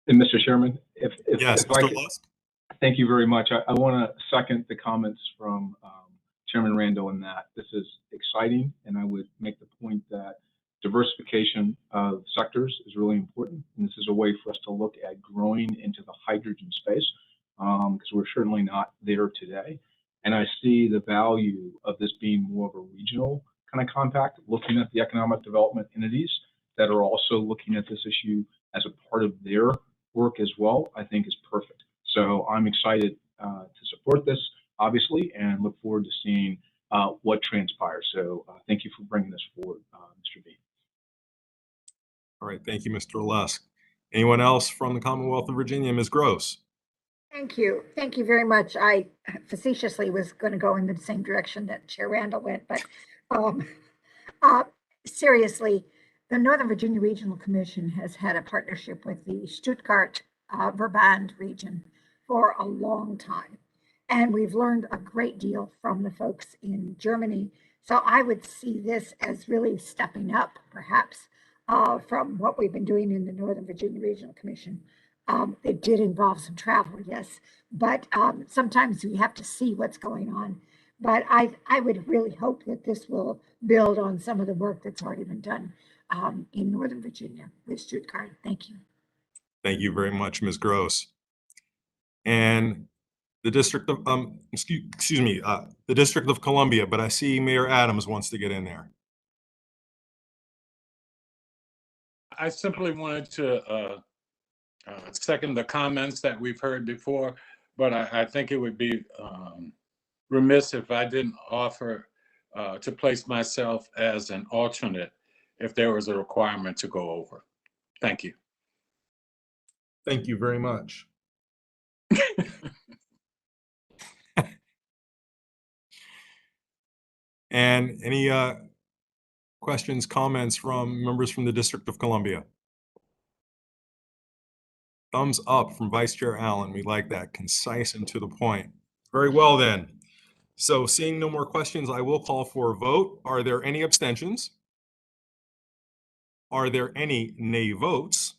And Mr. Chairman, if yes, I could, thank you very much. I want to second the comments from Chairman Randall in that this is exciting, and I would make the point that diversification of sectors is really important, and this is a way for us to look at growing into the hydrogen space, because we're certainly not there today. And I see the value of this being more of a regional kind of compact, looking at the economic development entities that are also looking at this issue as a part of their work as well, I think is perfect. So I'm excited to support this, obviously, and look forward to seeing what transpires. So thank you for bringing this forward, Mr. B. All right, thank you, Mr. Lusk. Anyone else from the Commonwealth of Virginia? Ms. Gross. Thank you. Thank you very much. I facetiously was going to go in the same direction that Chair Randall went, but seriously, the Northern Virginia Regional Commission has had a partnership with the Stuttgart Verband region for a long time. And we've learned a great deal from the folks in Germany. So I would see this as really stepping up, perhaps, from what we've been doing in the Northern Virginia Regional Commission. It did involve some travel, yes, but sometimes we have to see what's going on. But I would really hope that this will build on some of the work that's already been done in Northern Virginia with Stuttgart. Thank you. Thank you very much, Ms. Gross. And the District of, excuse me, the District of Columbia, but I see Mayor Adams wants to get in there. I simply wanted to second the comments that we've heard before, but I think it would be remiss if I didn't offer to place myself as an alternate if there was a requirement to go over. Thank you. Thank you very much. And any questions, comments from members from the District of Columbia? Thumbs up from Vice Chair Allen. We like that, concise and to the point. Very well then. So seeing no more questions, I will call for a vote. Are there any abstentions? Are there any nay votes?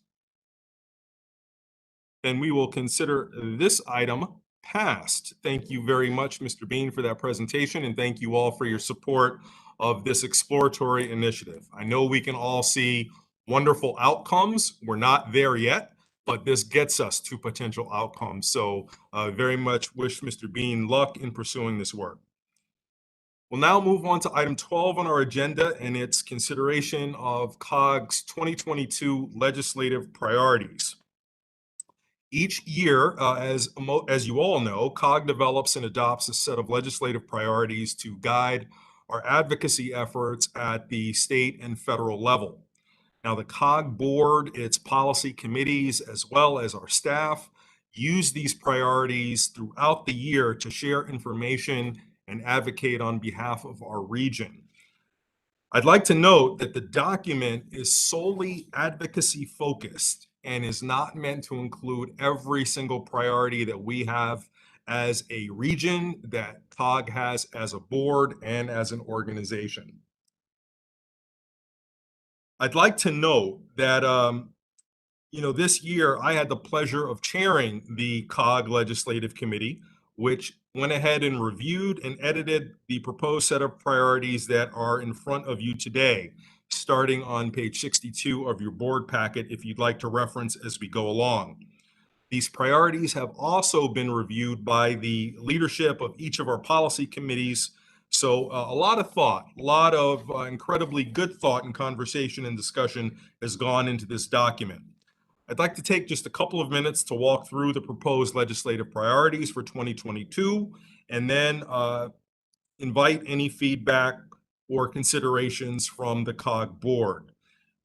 Then we will consider this item passed. Thank you very much, Mr. Bean, for that presentation, and thank you all for your support of this exploratory initiative. I know we can all see wonderful outcomes. We're not there yet, but this gets us to potential outcomes. So very much wish Mr. Bean luck in pursuing this work. We'll now move on to item 12 on our agenda, and it's consideration of COG's 2022 legislative priorities. Each year, as you all know, COG develops and adopts a set of legislative priorities to guide our advocacy efforts at the state and federal level. Now, the COG board, its policy committees, as well as our staff, use these priorities throughout the year to share information and advocate on behalf of our region. I'd like to note that the document is solely advocacy focused and is not meant to include every single priority that we have as a region, that COG has as a board and as an organization. I'd like to note that, this year I had the pleasure of chairing the Cog Legislative Committee, which went ahead and reviewed and edited the proposed set of priorities that are in front of you today, starting on page 62 of your board packet, if you'd like to reference as we go along. These priorities have also been reviewed by the leadership of each of our policy committees. So a lot of thought, a lot of incredibly good thought and conversation and discussion has gone into this document. I'd like to take just a couple of minutes to walk through the proposed legislative priorities for 2022, and then invite any feedback or considerations from the COG board.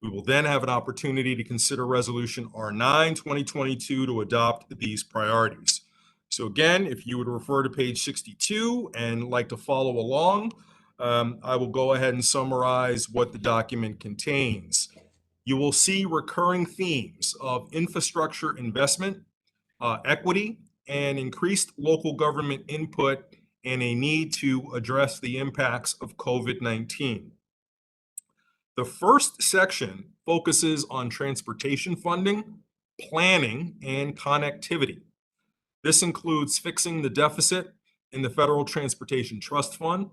We will then have an opportunity to consider Resolution R9 2022 to adopt these priorities. So again, if you would refer to page 62 and like to follow along, I will go ahead and summarize what the document contains. You will see recurring themes of infrastructure investment, equity, and increased local government input, and a need to address the impacts of COVID-19. The first section focuses on transportation funding, planning, and connectivity. This includes fixing the deficit in the Federal Transportation Trust Fund,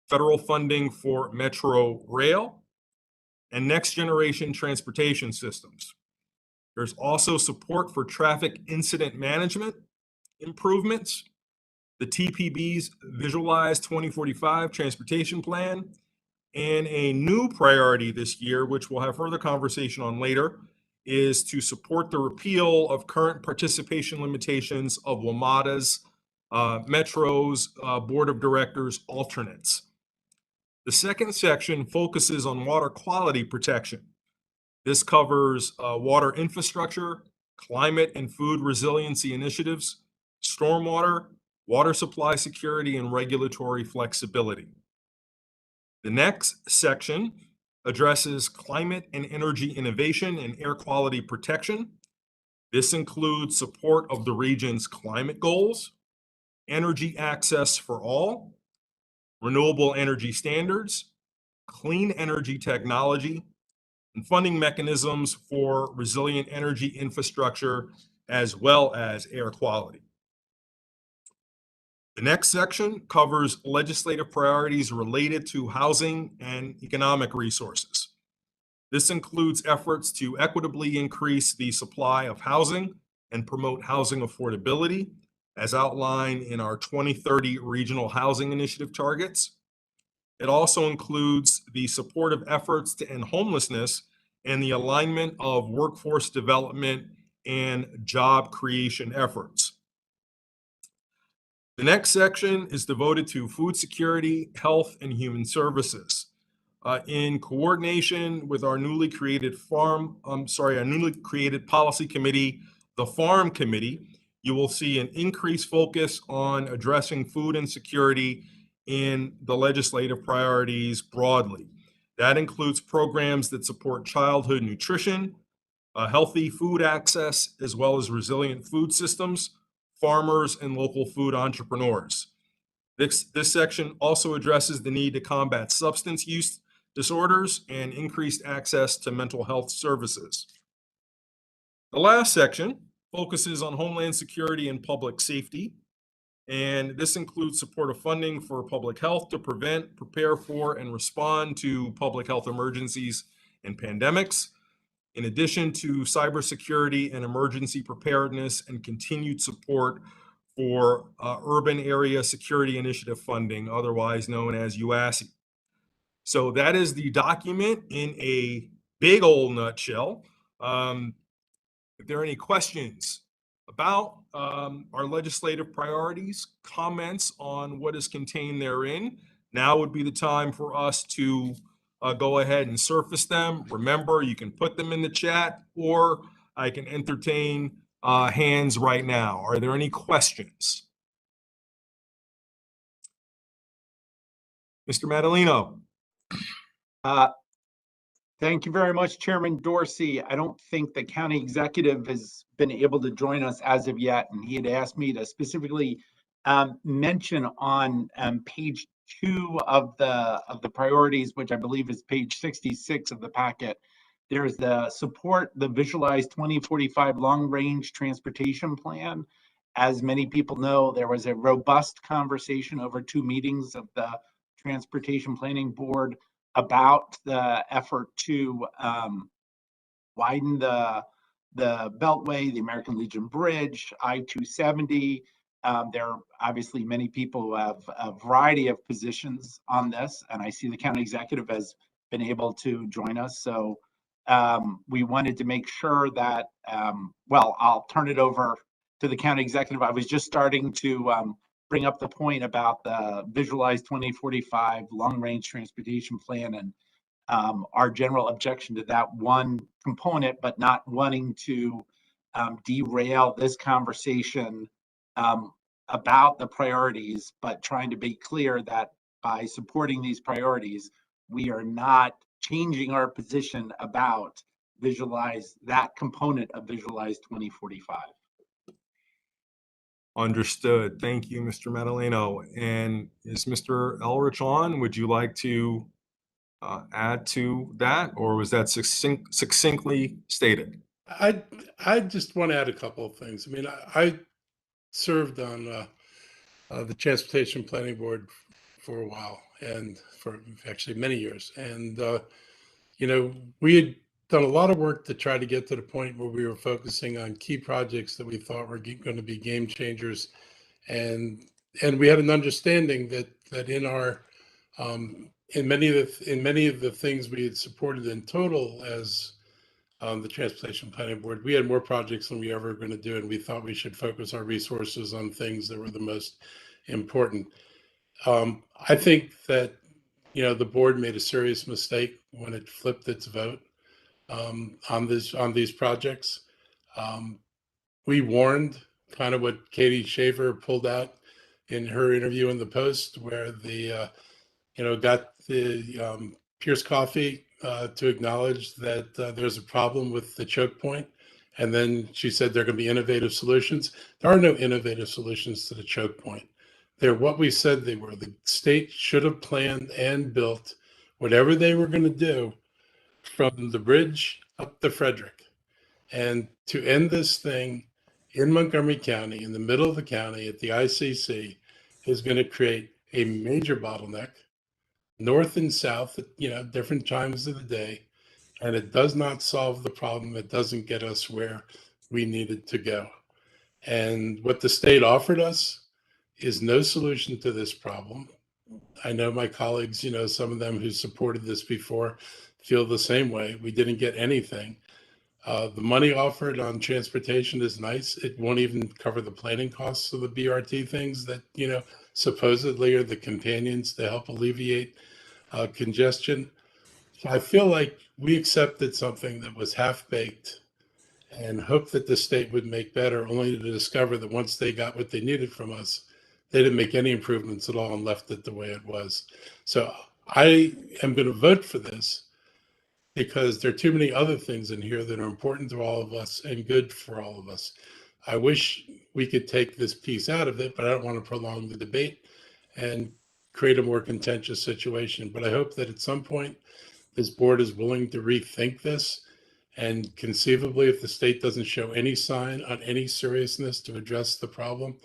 federal funding for Metro Rail, and next generation transportation systems. There's also support for traffic incident management improvements, the TPB's Visualized 2045 Transportation Plan, and a new priority this year, which we'll have further conversation on later, is to support the repeal of current participation limitations of Juamata's Metro's Board of Directors alternates. The second section focuses on water quality protection. This covers water infrastructure, climate and food resiliency initiatives, stormwater, water supply security, and regulatory flexibility. The next section addresses climate and energy innovation and air quality protection. This includes support of the region's climate goals energy access for all, renewable energy standards, clean energy technology, and funding mechanisms for resilient energy infrastructure, as well as air quality. The next section covers legislative priorities related to housing and economic resources. This includes efforts to equitably increase the supply of housing and promote housing affordability, as outlined in our 2030 Regional Housing Initiative targets. It also includes the supportive efforts to end homelessness and the alignment of workforce development and job creation efforts. The next section is devoted to food security, health, and human services. In coordination with our newly created policy committee, the Farm Committee, you will see an increased focus on addressing food insecurity in the legislative priorities broadly. That includes programs that support childhood nutrition, healthy food access, as well as resilient food systems, farmers, and local food entrepreneurs. This section also addresses the need to combat substance use disorders and increased access to mental health services. The last section focuses on homeland security and public safety, and this includes supportive funding for public health to prevent, prepare for, and respond to public health emergencies and pandemics, in addition to cybersecurity and emergency preparedness and continued support for Urban Area Security Initiative funding, otherwise known as UASI. So that is the document in a big old nutshell. If there are any questions about our legislative priorities, comments on what is contained therein, now would be the time for us to go ahead and surface them. Remember, you can put them in the chat, or I can entertain hands right now. Are there any questions? Mr. Madaleno. Thank you very much, Chairman Dorsey. I don't think the county executive has been able to join us as of yet, and he had asked me to specifically mention on page 2 of the priorities, which I believe is page 66 of the packet. There's the support the Visualized 2045 long-range transportation plan. As many people know, there was a robust conversation over 2 meetings of the Transportation Planning Board about the effort to widen the Beltway, the American Legion Bridge, I-270. There are obviously many people who have a variety of positions on this, and I see the county executive has been able to join us. So we wanted to make sure that, well, I'll turn it over to the county executive. I was just starting to bring up the point about the Visualized 2045 long-range transportation plan and our general objection to that one component, but not wanting to derail this conversation about the priorities, but trying to be clear that by supporting these priorities, we are not changing our position about that component of Visualize 2045. Understood. Thank you, Mr. Madaleno. And is Mr. Elrich on? Would you like to add to that, or was that succinctly stated? I just want to add a couple of things. I mean, I served on the Transportation Planning Board for a while, and for actually many years. And, you know, we had done a lot of work to try to get to the point where we were focusing on key projects that we thought were going to be game changers. And we had an understanding that in our in many of the things we had supported in total as the Transportation Planning Board, we had more projects than we ever were going to do, and we thought we should focus our resources on things that were the most important. I think that, you know, the board made a serious mistake when it flipped its vote on these projects. We warned, kind of what Katie Shaver pulled out in her interview in the Post, where the got the Pierce Coffee to acknowledge that there's a problem with the choke point. And then she said there are going to be innovative solutions. There are no innovative solutions to the choke point. They're what we said they were. The state should have planned and built whatever they were going to do from the bridge up to Frederick. And to end this thing in Montgomery County, in the middle of the county at the ICC, is going to create a major bottleneck, north and south at, different times of the day. And it does not solve the problem. It doesn't get us where we needed to go. And what the state offered us is no solution to this problem. I know my colleagues, some of them who supported this before feel the same way. We didn't get anything. The money offered on transportation is nice. It won't even cover the planning costs of the BRT things that, supposedly are the companions to help alleviate congestion. So I feel like we accepted something that was half-baked and hoped that the state would make better, only to discover that once they got what they needed from us, they didn't make any improvements at all and left it the way it was. So I am going to vote for this because there are too many other things in here that are important to all of us and good for all of us. I wish we could take this piece out of it, but I don't want to prolong the debate and create a more contentious situation. But I hope that at some point this board is willing to rethink this, and conceivably, if the state doesn't show any sign on any seriousness to address the problem,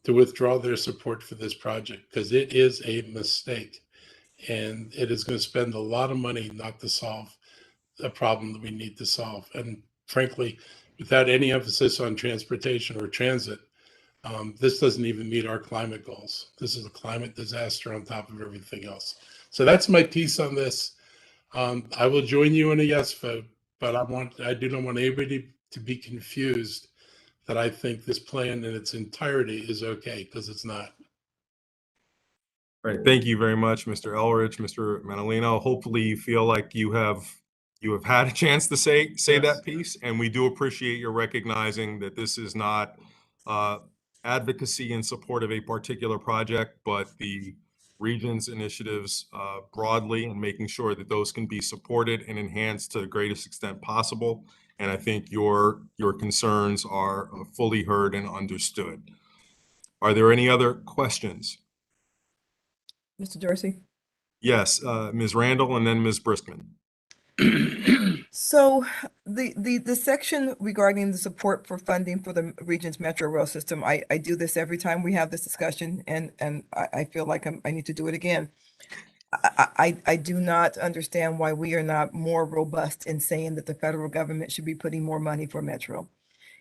to withdraw their support for this project, because it is a mistake and it is going to spend a lot of money not to solve a problem that we need to solve. And frankly, without any emphasis on transportation or transit, this doesn't even meet our climate goals. This is a climate disaster on top of everything else. So that's my piece on this. I will join you in a yes vote, but I do not want anybody to be confused that I think this plan in its entirety is okay, because it's not. Right. Thank you very much, Mr. Elrich, Mr. Manalino. Hopefully you feel like you have had a chance to say that piece, and we do appreciate your recognizing that this is not advocacy in support of a particular project, but the region's initiatives broadly, and making sure that those can be supported and enhanced to the greatest extent possible. And I think your concerns are fully heard and understood. Are there any other questions? Mr. Dorsey? Yes, Ms. Randall and then Ms. Briskman. So the section regarding the support for funding for the region's metro rail system, I do this every time we have this discussion, and I feel like I need to do it again. I do not understand why we are not more robust in saying that the federal government should be putting more money for metro.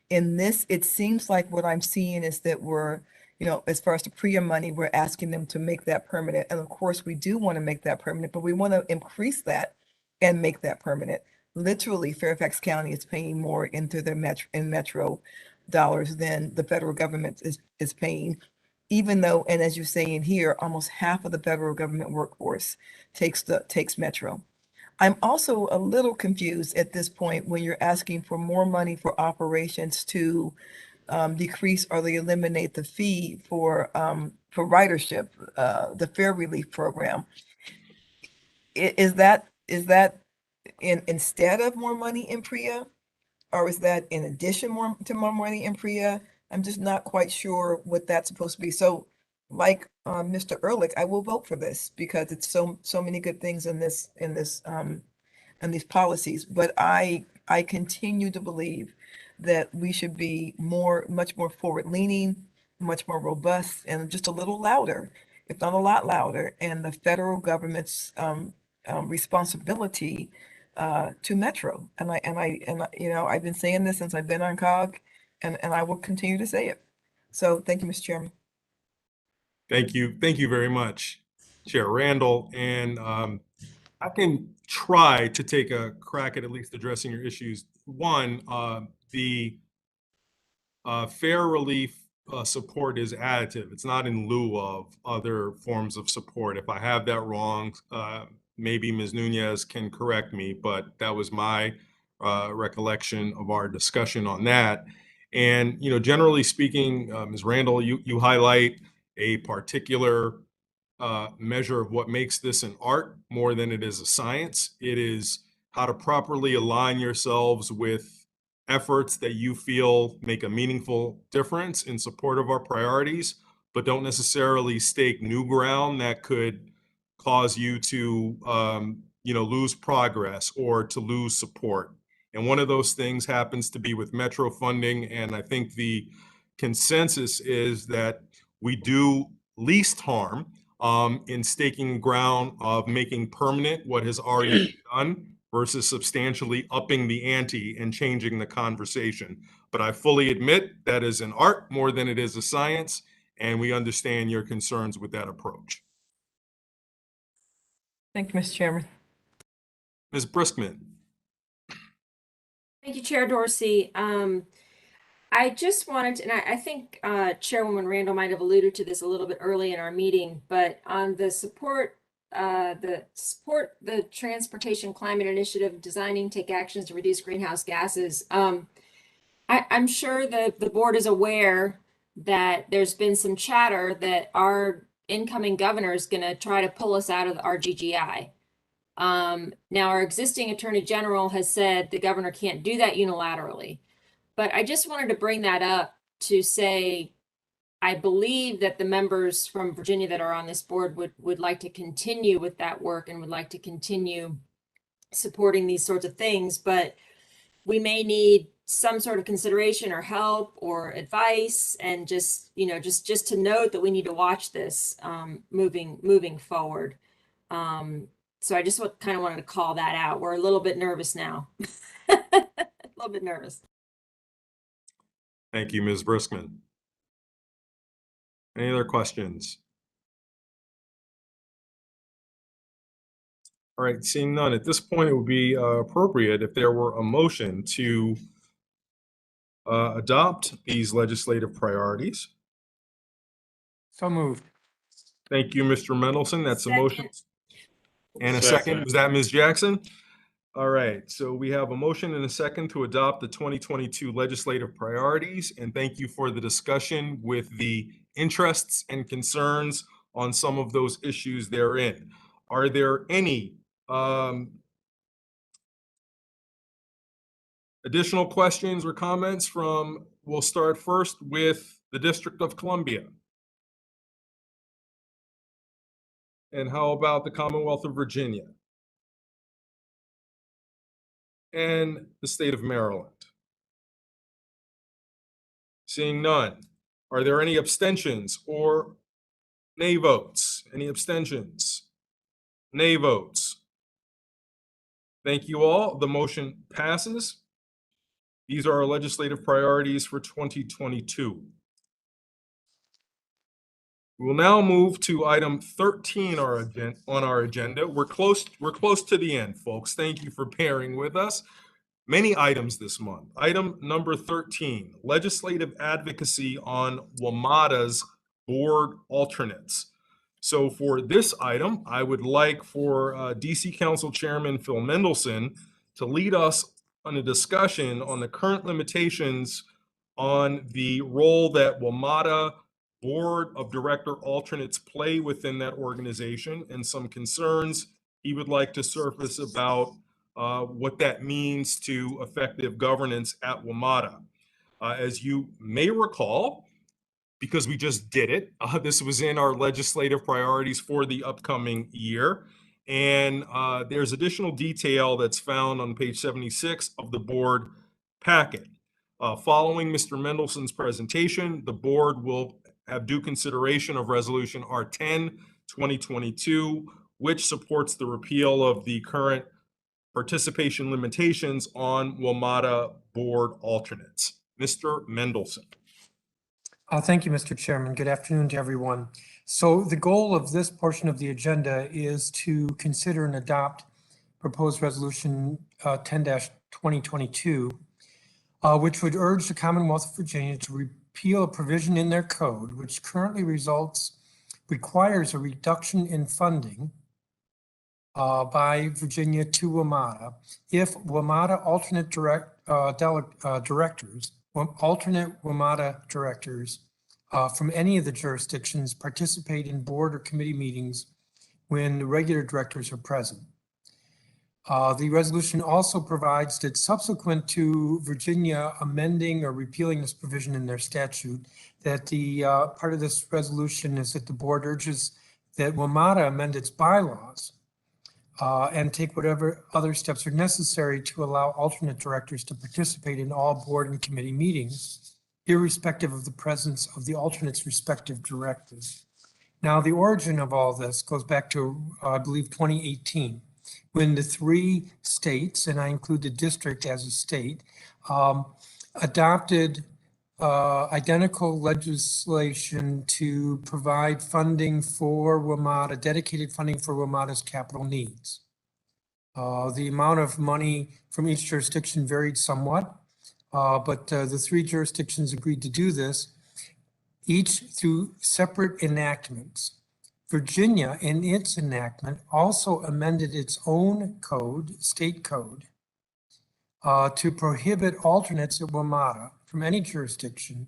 In this, it seems like what I'm seeing is that we're, as far as the PRIA money, we're asking them to make that permanent. And of course, we do want to make that permanent, but we want to increase that and make that permanent. Literally, Fairfax County is paying more into their metro dollars than the federal government is paying, even though, and as you're saying here, almost half of the federal government workforce takes metro. I'm also a little confused at this point when you're asking for more money for operations to decrease or eliminate the fee for ridership, the fare relief program. Is that instead of more money in PRIA, or is that in addition to more money in PRIA? I'm just not quite sure what that's supposed to be. So, like Mr. Ehrlich, I will vote for this because it's so many good things in these policies. But I continue to believe that we should be much more forward leaning, much more robust, and just a little louder, if not a lot louder, and the federal government's responsibility to Metro. And I've been saying this since I've been on Cog, and I will continue to say it. So thank you, Mr. Chairman. Thank you very much, Chair Randall. And I can try to take a crack at least addressing your issues. One, the fare relief support is additive. It's not in lieu of other forms of support. If I have that wrong, maybe Ms. Nunez can correct me, but that was my recollection of our discussion on that. And, generally speaking, Ms. Randall, you highlight a particular measure of what makes this an art more than it is a science. It is how to properly align yourselves with efforts that you feel make a meaningful difference in support of our priorities, but don't necessarily stake new ground that could cause you to, lose progress or to lose support. And one of those things happens to be with Metro funding. And I think the consensus is that we do least harm in staking ground of making permanent what has already been done versus substantially upping the ante and changing the conversation. But I fully admit that is an art more than it is a science, and we understand your concerns with that approach. Thank you, Mr. Chairman. Ms. Briskman. Thank you, Chair Dorsey. I just wanted to, and I think Chairwoman Randall might have alluded to this a little bit early in our meeting, but on the support the Transportation Climate Initiative, designing take actions to reduce greenhouse gases. I'm sure that the board is aware that there's been some chatter that our incoming governor is going to try to pull us out of the RGGI. Now, our existing Attorney General has said the governor can't do that unilaterally. But I just wanted to bring that up to say, I believe that the members from Virginia that are on this board would like to continue with that work and would like to continue supporting these sorts of things, but we may need some sort of consideration or help or advice, and just to note that we need to watch this moving forward. So I just kind of wanted to call that out. We're a little bit nervous now. A little bit nervous. Thank you, Ms. Briskman. Any other questions? All right, seeing none, at this point, it would be appropriate if there were a motion to adopt these legislative priorities. So moved. Thank you, Mr. Mendelson. That's a motion. And a Second. second. Was that Ms. Jackson? All right, so we have a motion and a second to adopt the 2022 legislative priorities, and thank you for the discussion with the interests and concerns on some of those issues therein. Are there any additional questions or comments from, we'll start first with the District of Columbia. And how about the Commonwealth of Virginia? And the state of Maryland? Seeing none, are there any abstentions or nay votes? Any abstentions? Nay votes? Thank you all. The motion passes. These are our legislative priorities for 2022. We will now move to item 13 on our agenda. We're close to the end, folks. Thank you for bearing with us. Many items this month. Item number 13, legislative advocacy on Juamata's board alternates. So for this item, I would like for DC Council Chairman Phil Mendelson to lead us on a discussion on the current limitations on the role that Juamata board of director alternates play within that organization, and some concerns he would like to surface about what that means to effective governance at Juamata. As you may recall, because we just did it, this was in our legislative priorities for the upcoming year. And there's additional detail that's found on page 76 of the board packet. Following Mr. Mendelson's presentation, the board will have due consideration of Resolution R10 2022, which supports the repeal of the current participation limitations on Juamata board alternates. Mr. Mendelson. Thank you, Mr. Chairman. Good afternoon to everyone. So the goal of this portion of the agenda is to consider and adopt proposed resolution 10-2022, which would urge the Commonwealth of Virginia to repeal a provision in their code, which currently requires a reduction in funding by Virginia to Juamata if Juamata alternate alternate Juamata directors from any of the jurisdictions participate in board or committee meetings when the regular directors are present. The resolution also provides that subsequent to Virginia amending or repealing this provision in their statute, that the part of this resolution is that the board urges that Juamata amend its bylaws and take whatever other steps are necessary to allow alternate directors to participate in all board and committee meetings, irrespective of the presence of the alternate's respective directives. Now, the origin of all this goes back to, I believe, 2018, when the 3 states, and I include the district as a state, adopted identical legislation to provide funding for Juamata, dedicated funding for Juamata's capital needs. The amount of money from each jurisdiction varied somewhat, but the 3 jurisdictions agreed to do this, each through separate enactments. Virginia, in its enactment, also amended its own code, state code, to prohibit alternates at Juamata from any jurisdiction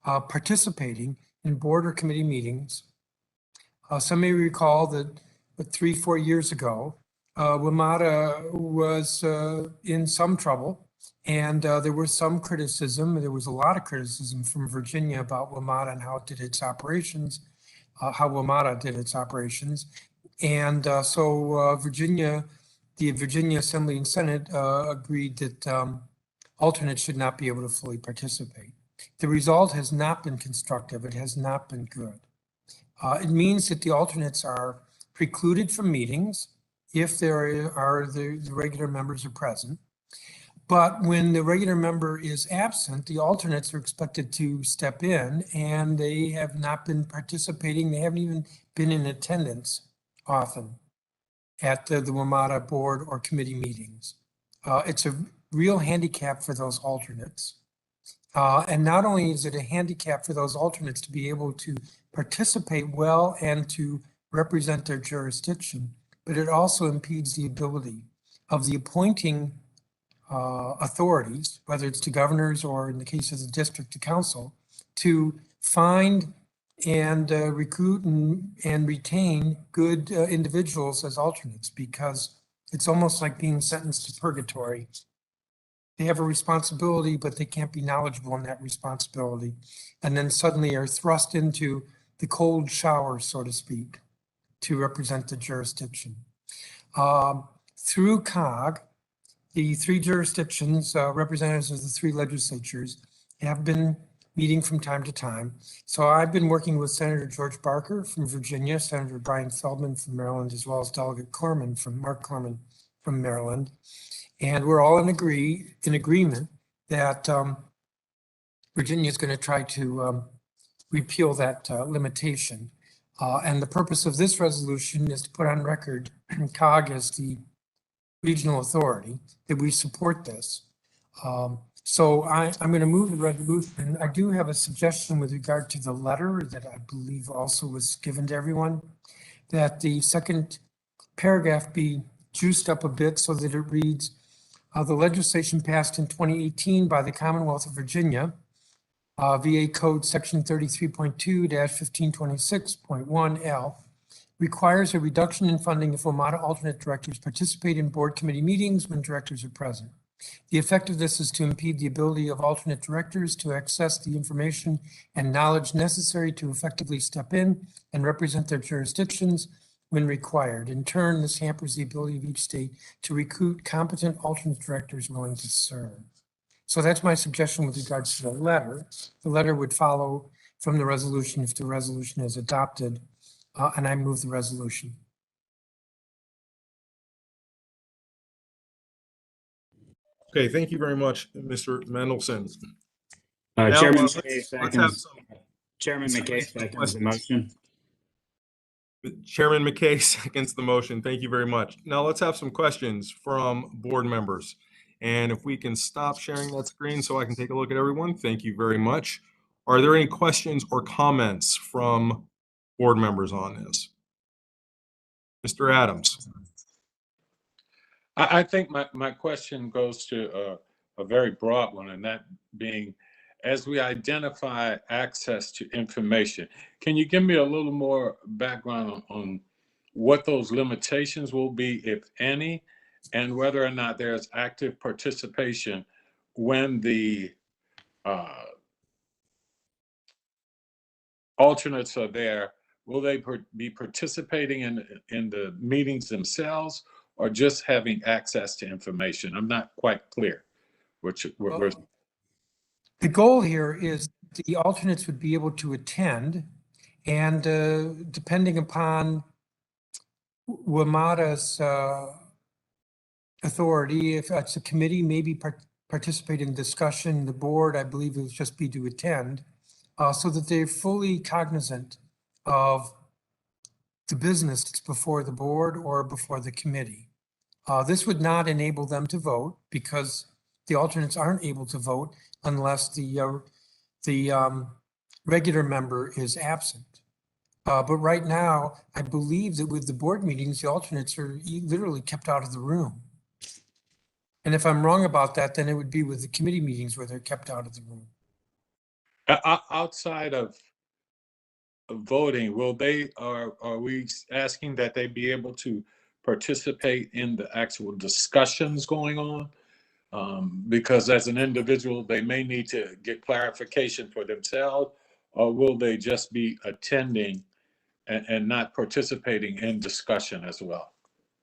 participating in board or committee meetings. Some may recall that 3-4 years ago, Juamata was in some trouble, and there was some criticism. There was a lot of criticism from Virginia about Juamata and how it did its operations, how Juamata did its operations. And so Virginia, the Virginia Assembly and Senate agreed that alternates should not be able to fully participate. The result has not been constructive. It has not been good. It means that the alternates are precluded from meetings if there are the regular members are present. But when the regular member is absent, the alternates are expected to step in, and they have not been participating. They haven't even been in attendance often at the Juamata board or committee meetings. It's a real handicap for those alternates. And not only is it a handicap for those alternates to be able to participate well and to represent their jurisdiction, but it also impedes the ability of the appointing authorities, whether it's to governors or in the case of the district to council, to find and recruit and retain good individuals as alternates, because it's almost like being sentenced to purgatory. They have a responsibility, but they can't be knowledgeable in that responsibility, and then suddenly are thrust into the cold shower, so to speak, to represent the jurisdiction. Through Cog, the 3 jurisdictions, representatives of the 3 legislatures, have been meeting from time to time. So I've been working with Senator George Barker from Virginia, Senator Brian Feldman from Maryland, as well as Delegate Mark Corman from Maryland. And we're all in agreement that Virginia is going to try to repeal that limitation. And the purpose of this resolution is to put on record Cog as the regional authority that we support this. So I'm going to move the resolution. I do have a suggestion with regard to the letter that I believe also was given to everyone, that the second paragraph be juiced up a bit so that it reads, the legislation passed in 2018 by the Commonwealth of Virginia, VA Code Section 33.2-1526.1L, requires a reduction in funding if Juamata alternate directors participate in board committee meetings when directors are present. The effect of this is to impede the ability of alternate directors to access the information and knowledge necessary to effectively step in and represent their jurisdictions when required. In turn, this hampers the ability of each state to recruit competent alternate directors willing to serve. So that's my suggestion with regards to the letter. The letter would follow from the resolution if the resolution is adopted, and I move the resolution. Okay, thank you very much, Mr. Mendelson. Chairman let's have some. Chairman McKay seconds the motion. Chairman McKay seconds the motion. Thank you very much. Now let's have some questions from board members. And if we can stop sharing that screen so I can take a look at everyone, thank you very much. Are there any questions or comments from board members on this? Mr. Adams. I think my question goes to a very broad one, and that being, as we identify access to information, can you give me a little more background on what those limitations will be, if any? and whether or not there's active participation when the alternates are there. Will they be participating in the meetings themselves or just having access to information? I'm not quite clear. The goal here is the alternates would be able to attend, and depending upon Juamata's authority, if it's a committee, maybe participate in discussion. The board, I believe, it would just be to attend, so that they're fully cognizant of the business that's before the board or before the committee. This would not enable them to vote because the alternates aren't able to vote unless the regular member is absent. But right now, I believe that with the board meetings, the alternates are literally kept out of the room. And if I'm wrong about that, then it would be with the committee meetings where they're kept out of the room. Outside of voting, are we asking that they be able to participate in the actual discussions going on? Because as an individual, they may need to get clarification for themselves, or will they just be attending and not participating in discussion as well?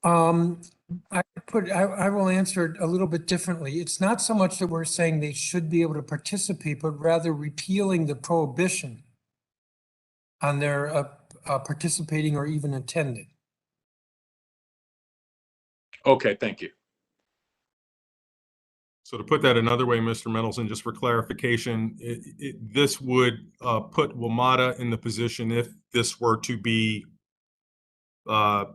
I will answer it a little bit differently. It's not so much that we're saying they should be able to participate, but rather repealing the prohibition on their participating or even attending. Okay, thank you. So to put that another way, Mr. Mendelson, just for clarification, this would put Juamata in the position, if this were to be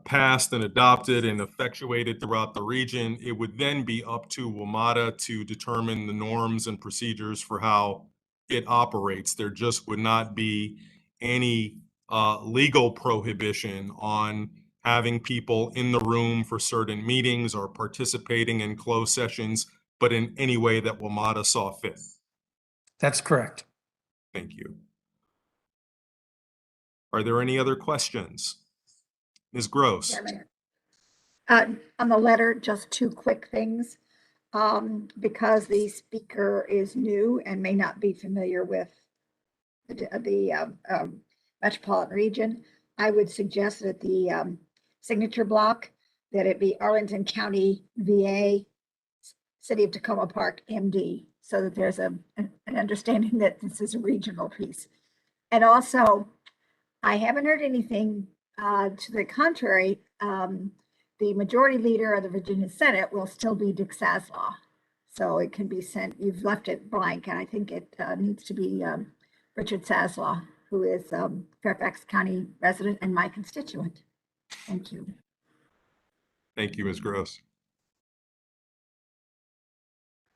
passed and adopted and effectuated throughout the region, it would then be up to Juamata to determine the norms and procedures for how it operates. There just would not be any legal prohibition on having people in the room for certain meetings or participating in closed sessions, but in any way that Juamata saw fit. That's correct. Thank you. Are there any other questions? Ms. Gross. On the letter, just two quick things. Because the speaker is new and may not be familiar with the metropolitan region, I would suggest that the signature block, that it be Arlington County, VA, City of Tacoma Park, MD, so that there's an understanding that this is a regional piece. And also, I haven't heard anything to the contrary. The majority leader of the Virginia Senate will still be Dick Saslaw. So it can be sent, you've left it blank, and I think it needs to be Richard Saslaw, who is Fairfax County resident and my constituent. Thank you. Thank you, Ms. Gross.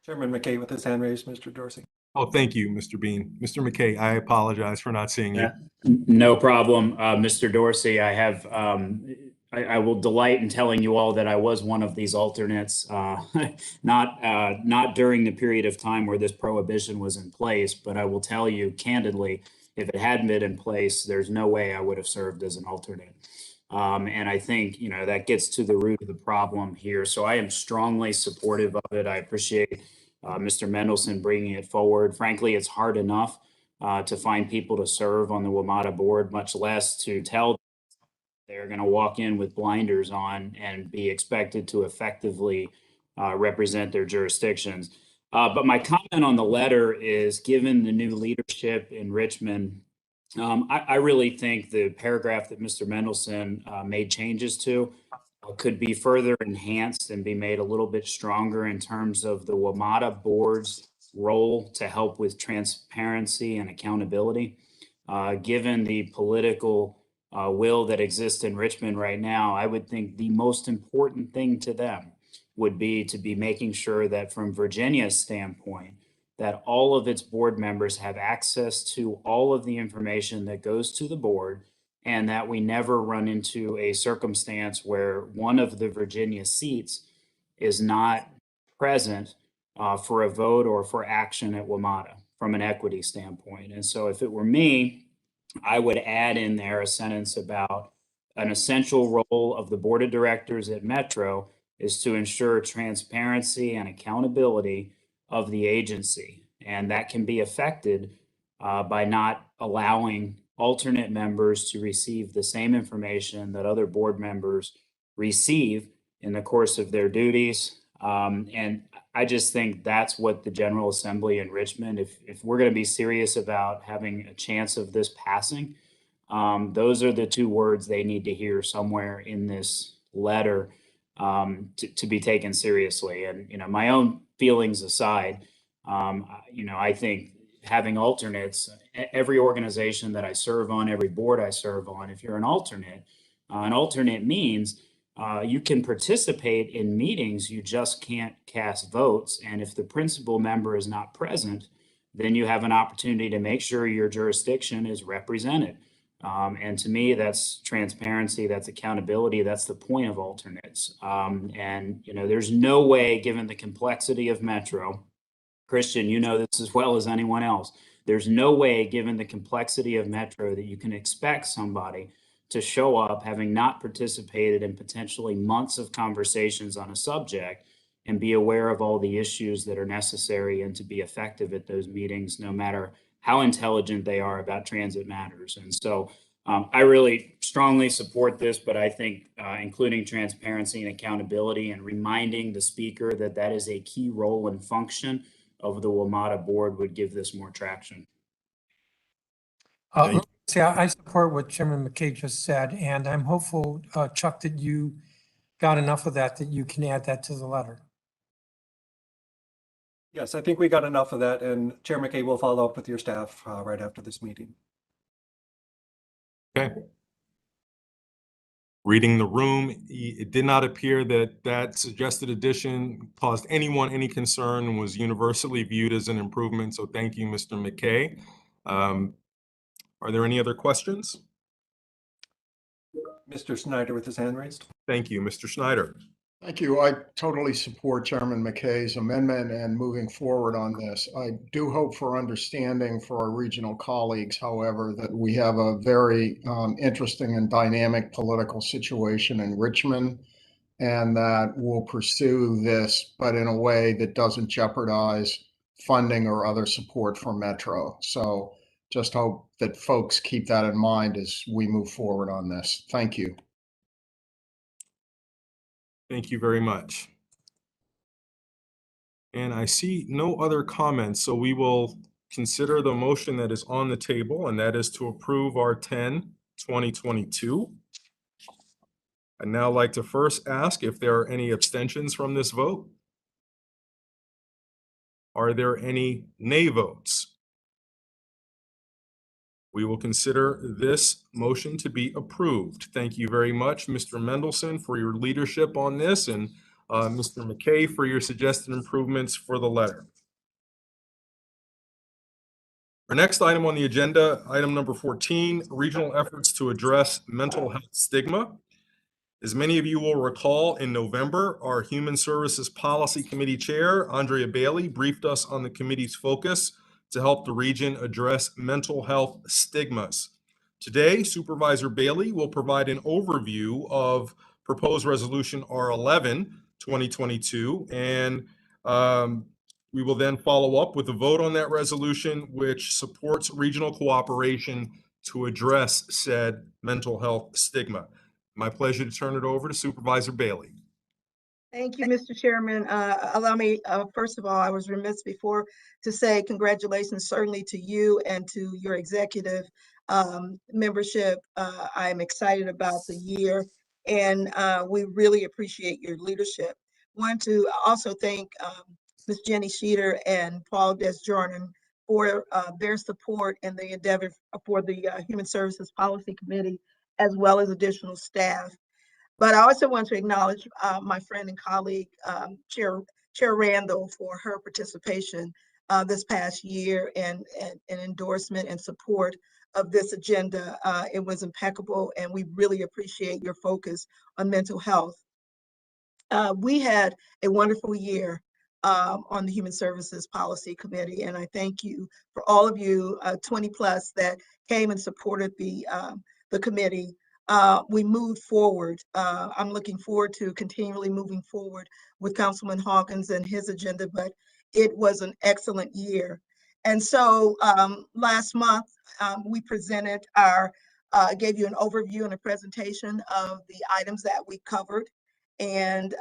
Chairman McKay with his hand raised, Mr. Dorsey. Oh, thank you, Mr. Bean. Mr. McKay, I apologize for not seeing you. No problem, Mr. Dorsey. I have, I will delight in telling you all that I was one of these alternates, not during the period of time where this prohibition was in place, but I will tell you candidly, if it hadn't been in place, there's no way I would have served as an alternate. And I think, you know, that gets to the root of the problem here. So I am strongly supportive of it. I appreciate Mr. Mendelson bringing it forward. Frankly, it's hard enough to find people to serve on the Juamata board, much less to tell them they're going to walk in with blinders on and be expected to effectively represent their jurisdictions. But my comment on the letter is, given the new leadership in Richmond, I really think the paragraph that Mr. Mendelson made changes to could be further enhanced and be made a little bit stronger in terms of the Juamata board's role to help with transparency and accountability. Given the political will that exists in Richmond right now, I would think the most important thing to them would be to be making sure that from Virginia's standpoint, that all of its board members have access to all of the information that goes to the board, and that we never run into a circumstance where one of the Virginia seats is not present for a vote or for action at Juamata from an equity standpoint. And so if it were me, I would add in there a sentence about an essential role of the board of directors at Metro is to ensure transparency and accountability of the agency. And that can be affected by not allowing alternate members to receive the same information that other board members receive in the course of their duties. And I just think that's what the General Assembly in Richmond, if we're going to be serious about having a chance of this passing, those are the two words they need to hear somewhere in this letter to be taken seriously. And, my own feelings aside, I think having alternates, every organization that I serve on, every board I serve on, if you're an alternate means you can participate in meetings, you just can't cast votes. And if the principal member is not present, then you have an opportunity to make sure your jurisdiction is represented. And to me, that's transparency, that's accountability, that's the point of alternates. And there's no way, given the complexity of Metro, Christian, you know this as well as anyone else, there's no way, given the complexity of Metro, that you can expect somebody to show up having not participated in potentially months of conversations on a subject and be aware of all the issues that are necessary and to be effective at those meetings, no matter how intelligent they are about transit matters. And so I really strongly support this, but I think including transparency and accountability and reminding the speaker that that is a key role and function of the Juamata board would give this more traction. See, I support what Chairman McKay just said, and I'm hopeful, Chuck, that you got enough of that you can add that to the letter. Yes, I think we got enough of that, and Chair McKay will follow up with your staff right after this meeting. Okay. Reading the room, it did not appear that that suggested addition caused anyone any concern and was universally viewed as an improvement. So thank you, Mr. McKay. Are there any other questions? Mr. Snyder with his hand raised. Thank you, Mr. Snyder. Thank you. I totally support Chairman McKay's amendment and moving forward on this. I do hope for understanding for our regional colleagues, however, that we have a very interesting and dynamic political situation in Richmond, and that we'll pursue this, but in a way that doesn't jeopardize funding or other support for Metro. So just hope that folks keep that in mind as we move forward on this. Thank you. Thank you very much. And I see no other comments, so we will consider the motion that is on the table, and that is to approve R10-2022. I'd now like to first ask if there are any abstentions from this vote. Are there any nay votes? We will consider this motion to be approved. Thank you very much, Mr. Mendelson, for your leadership on this, and Mr. McKay for your suggested improvements for the letter. Our next item on the agenda, item number 14, regional efforts to address mental health stigma. As many of you will recall, in November, our Human Services Policy Committee Chair, Andrea Bailey, briefed us on the committee's focus to help the region address mental health stigmas. Today, Supervisor Bailey will provide an overview of proposed resolution R11-2022, and we will then follow up with a vote on that resolution, which supports regional cooperation to address said mental health stigma. My pleasure to turn it over to Supervisor Bailey. Thank you, Mr. Chairman. Allow me, first of all, I was remiss before to say congratulations certainly to you and to your executive membership. I'm excited about the year, and we really appreciate your leadership. Want to also thank Ms. Jenny Sheeter and Paul Desjardins for their support and the endeavor for the Human Services Policy Committee, as well as additional staff. But I also want to acknowledge my friend and colleague, Chair Randall, for her participation this past year and endorsement and support of this agenda. It was impeccable, and we really appreciate your focus on mental health. We had a wonderful year on the Human Services Policy Committee, and I thank you for all of you, 20 plus, that came and supported the committee. we moved forward. I'm looking forward to continually moving forward with Councilman Hawkins and his agenda, but it was an excellent year. And so last month, we presented gave you an overview and a presentation of the items that we covered. And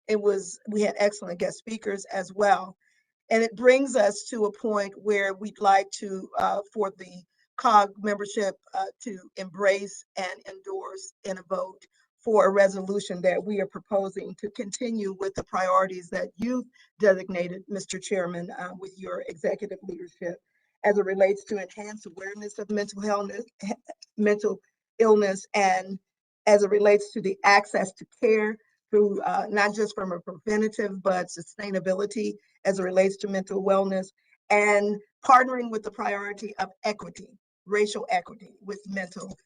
we had excellent guest speakers as well. And it brings us to a point where we'd like to, for the Cog membership to embrace and endorse in a vote for a resolution that we are proposing to continue with the priorities that you've designated, Mr. Chairman, with your executive leadership as it relates to enhanced awareness of mental illness, and as it relates to the access to care through not just from a preventative, but sustainability as it relates to mental wellness, and partnering with the priority of equity, racial equity with mental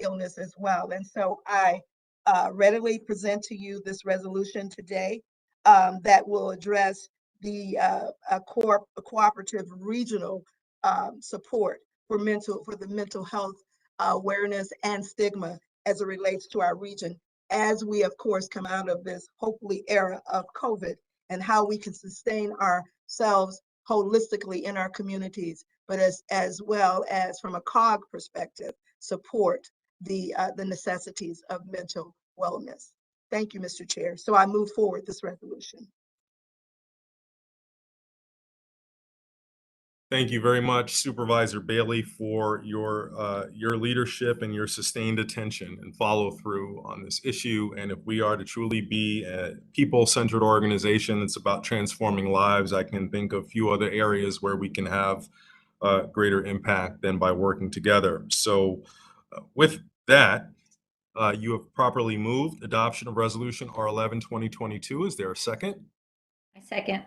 illness as well. And so I readily present to you this resolution today that will address the cooperative regional support for the mental health awareness and stigma as it relates to our region, as we of course come out of this hopefully era of COVID, and how we can sustain ourselves holistically in our communities, but as well as from a COG perspective, support the necessities of mental wellness. Thank you, Mr. Chair. So I move forward this resolution. Thank you very much, Supervisor Bailey, for your leadership and your sustained attention and follow through on this issue. And if we are to truly be a people-centered organization that's about transforming lives, I can think of few other areas where we can have greater impact than by working together. So with that, you have properly moved adoption of Resolution R11 2022. Is there a second? I second.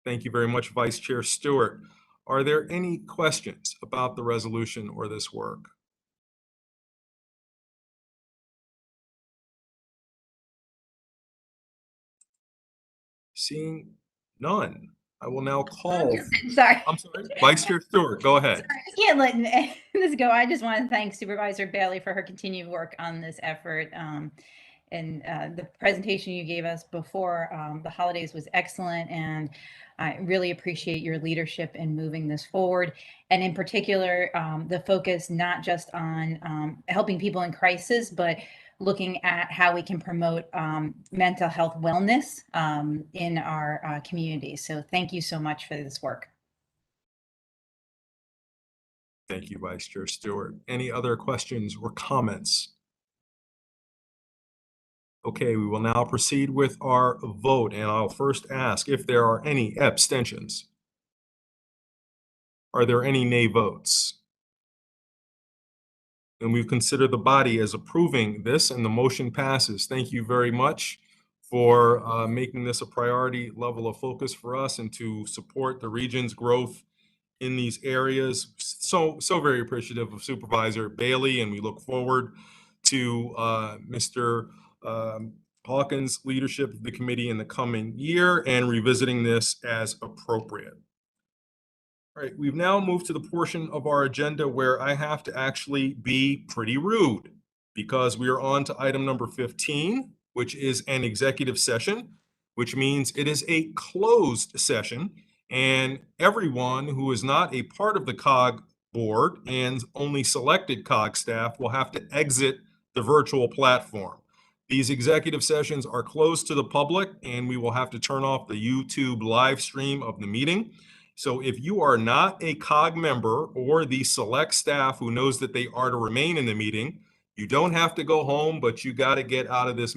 Thank you very much, Vice Chair Stewart. Are there any questions about the resolution or this work? Seeing none, I will now call. Sorry. I'm sorry, Vice Chair Stewart, go ahead. Sorry, I can't let this go. I just want to thank Supervisor Bailey for her continued work on this effort. And the presentation you gave us before the holidays was excellent, and I really appreciate your leadership in moving this forward. And in particular, the focus not just on helping people in crisis, but looking at how we can promote mental health wellness in our community. So thank you so much for this work. Thank you, Vice Chair Stewart. Any other questions or comments? Okay, we will now proceed with our vote, and I'll first ask if there are any abstentions. Are there any nay votes? And we've considered the body as approving this, and the motion passes. Thank you very much for making this a priority level of focus for us and to support the region's growth in these areas. So very appreciative of Supervisor Bailey, and we look forward to Mr. Hawkins' leadership of the committee in the coming year and revisiting this as appropriate. All right, we've now moved to the portion of our agenda where I have to actually be pretty rude, because we are on to item number 15, which is an executive session, which means it is a closed session, and everyone who is not a part of the COG board and only selected COG staff will have to exit the virtual platform. These executive sessions are closed to the public, and we will have to turn off the YouTube live stream of the meeting. So if you are not a COG member or the select staff who knows that they are to remain in the meeting, you don't have to go home, but you got to get out of this